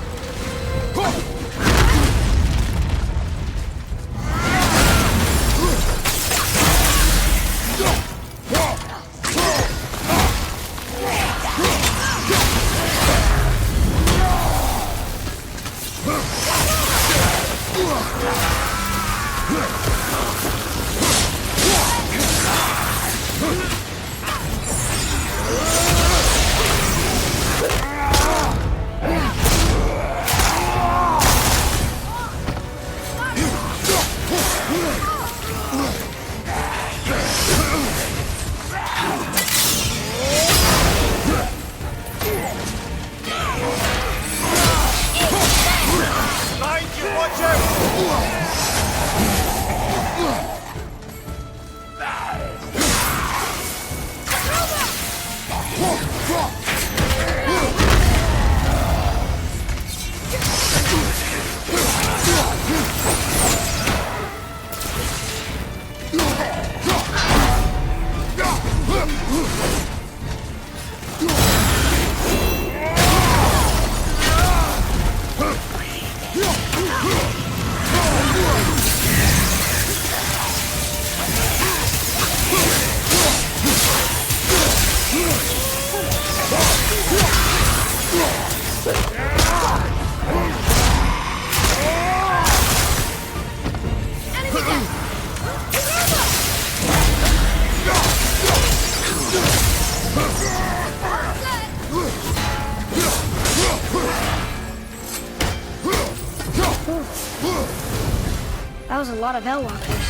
a lot of Hellwalkers.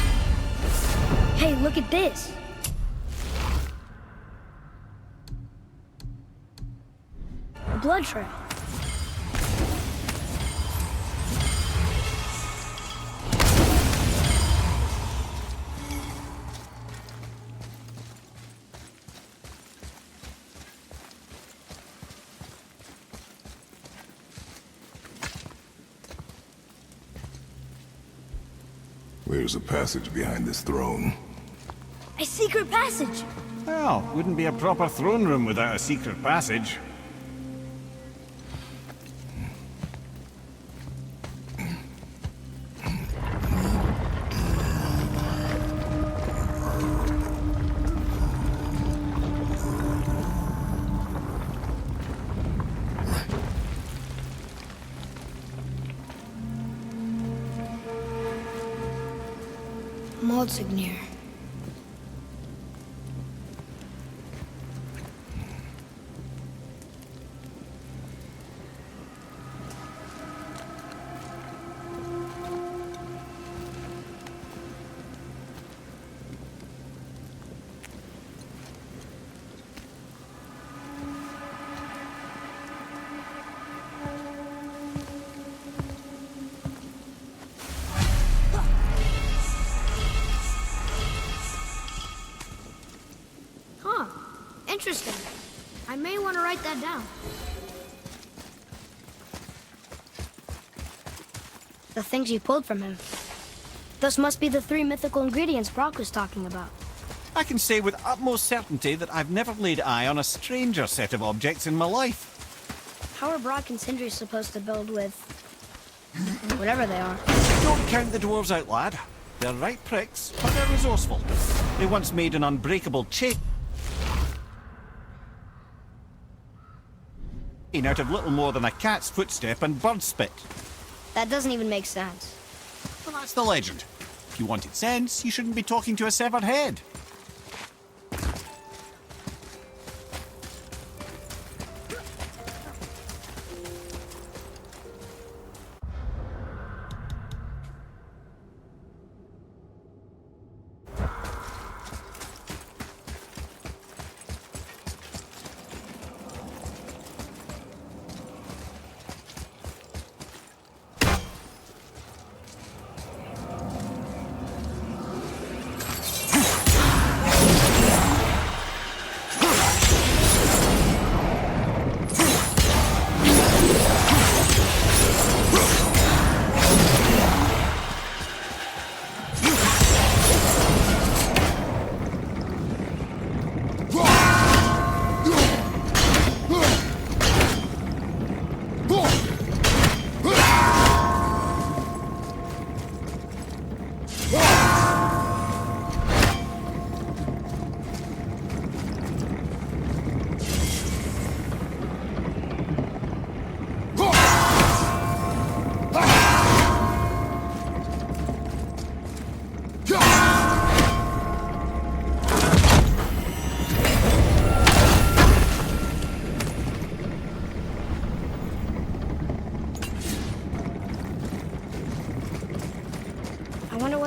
Hey, look at this. A blood trail. There's a passage behind this throne. A secret passage. Well, wouldn't be a proper throne room without a secret passage. Sindir. Interesting. I may want to write that down. The things you pulled from him. Those must be the 3 mythical ingredients Brock was talking about. I can say with utmost certainty that I've never laid eye on a stranger set of objects in my life. How are Brock and Sindri supposed to build with... whatever they are? Don't count the dwarves out, lad. They're right pricks, but they're resourceful. They once made an unbreakable chain out of little more than a cat's footstep and bird spit. That doesn't even make sense. Well, that's the legend. If you wanted sense, you shouldn't be talking to a severed head.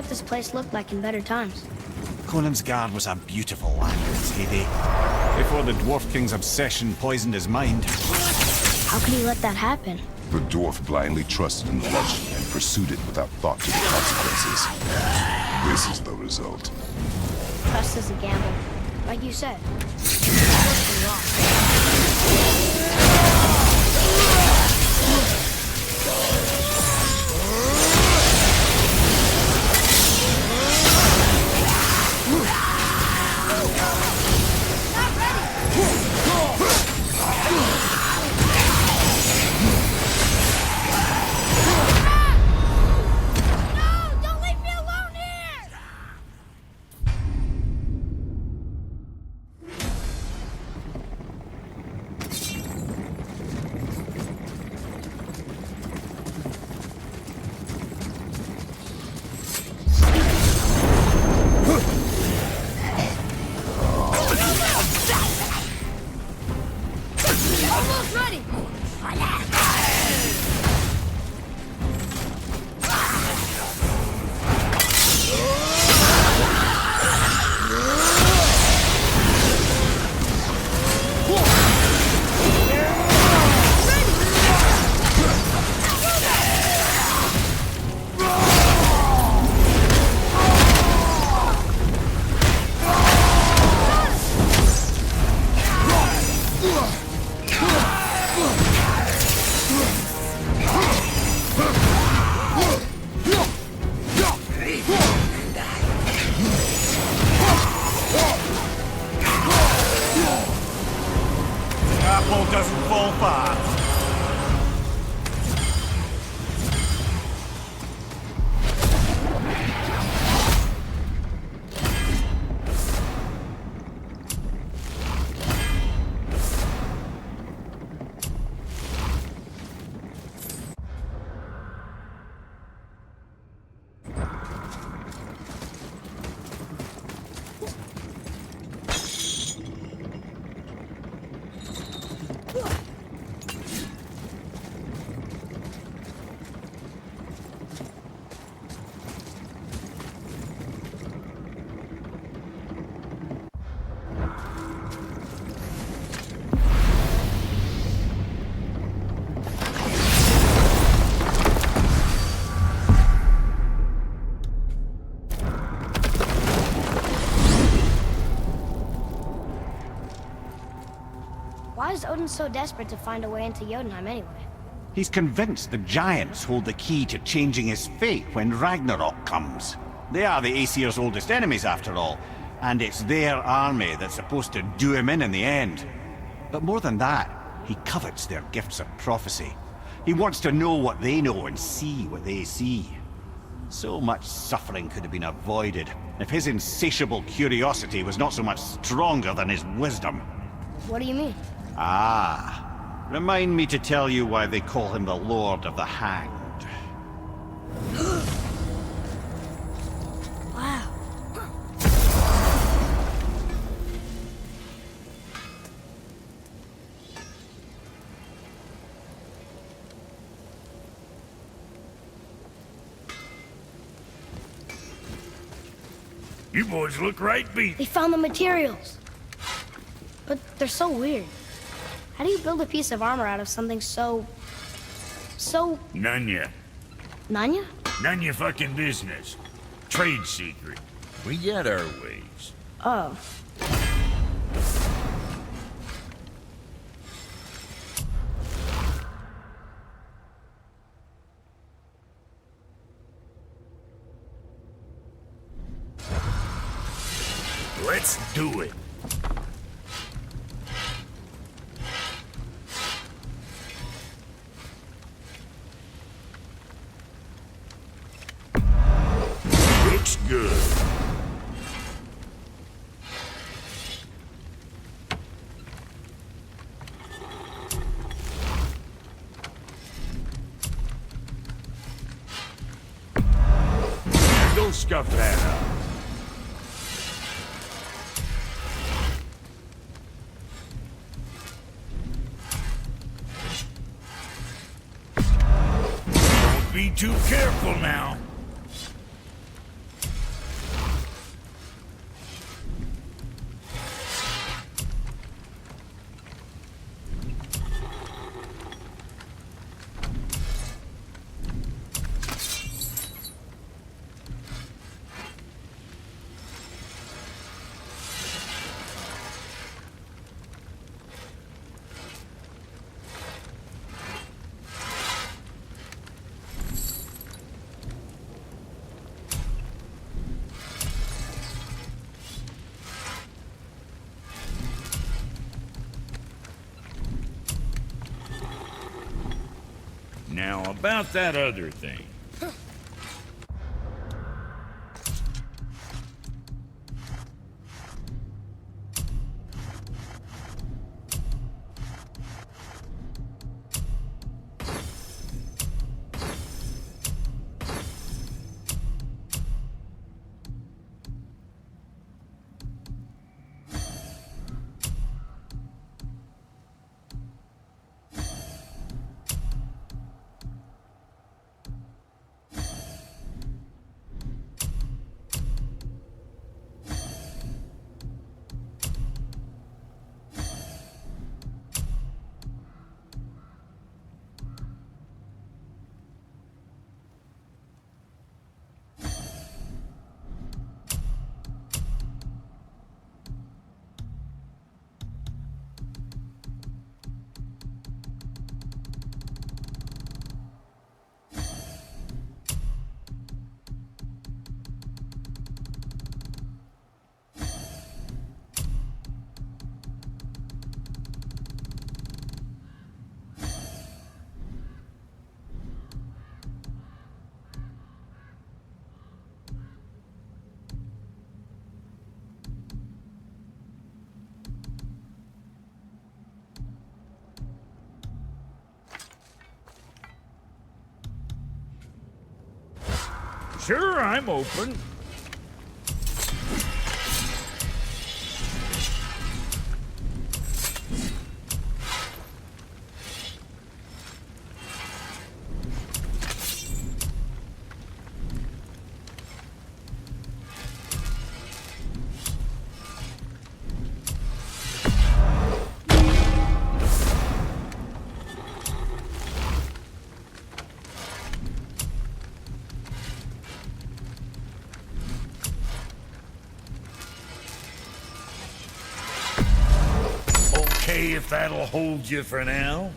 This place looked like in better times. Conan's Guard was a beautiful land in its heyday, before the Dwarf King's obsession poisoned his mind. How could he let that happen? The dwarf blindly trusted in the legend and pursued it without thought to the consequences. This is the result. Trust is a gamble. Like you said. doesn't fall far. Why is Odin so desperate to find a way into Jotunheim anyway? He's convinced the giants hold the key to changing his fate when Ragnarok comes. They are the Aesir's oldest enemies, after all, and it's their army that's supposed to do him in the end. But more than that, he covets their gifts of prophecy. He wants to know what they know and see what they see. So much suffering could have been avoided if his insatiable curiosity was not so much stronger than his wisdom. What do you mean? Ah, remind me to tell you why they call him the Lord of the Hanged. Wow. You boys look right beat. They found the materials. But they're so weird. How do you build a piece of armor out of something so... None ya. Nanya? None ya fucking business. Trade secret. We got our ways. Oh. Let's do it. Looks good. Go scuff that up. Don't be too careful now. Now, about that other thing. Sure, I'm open. Okay, if that'll hold you for now.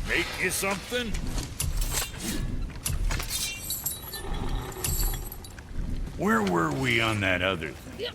Make you something? Where were we on that other thing?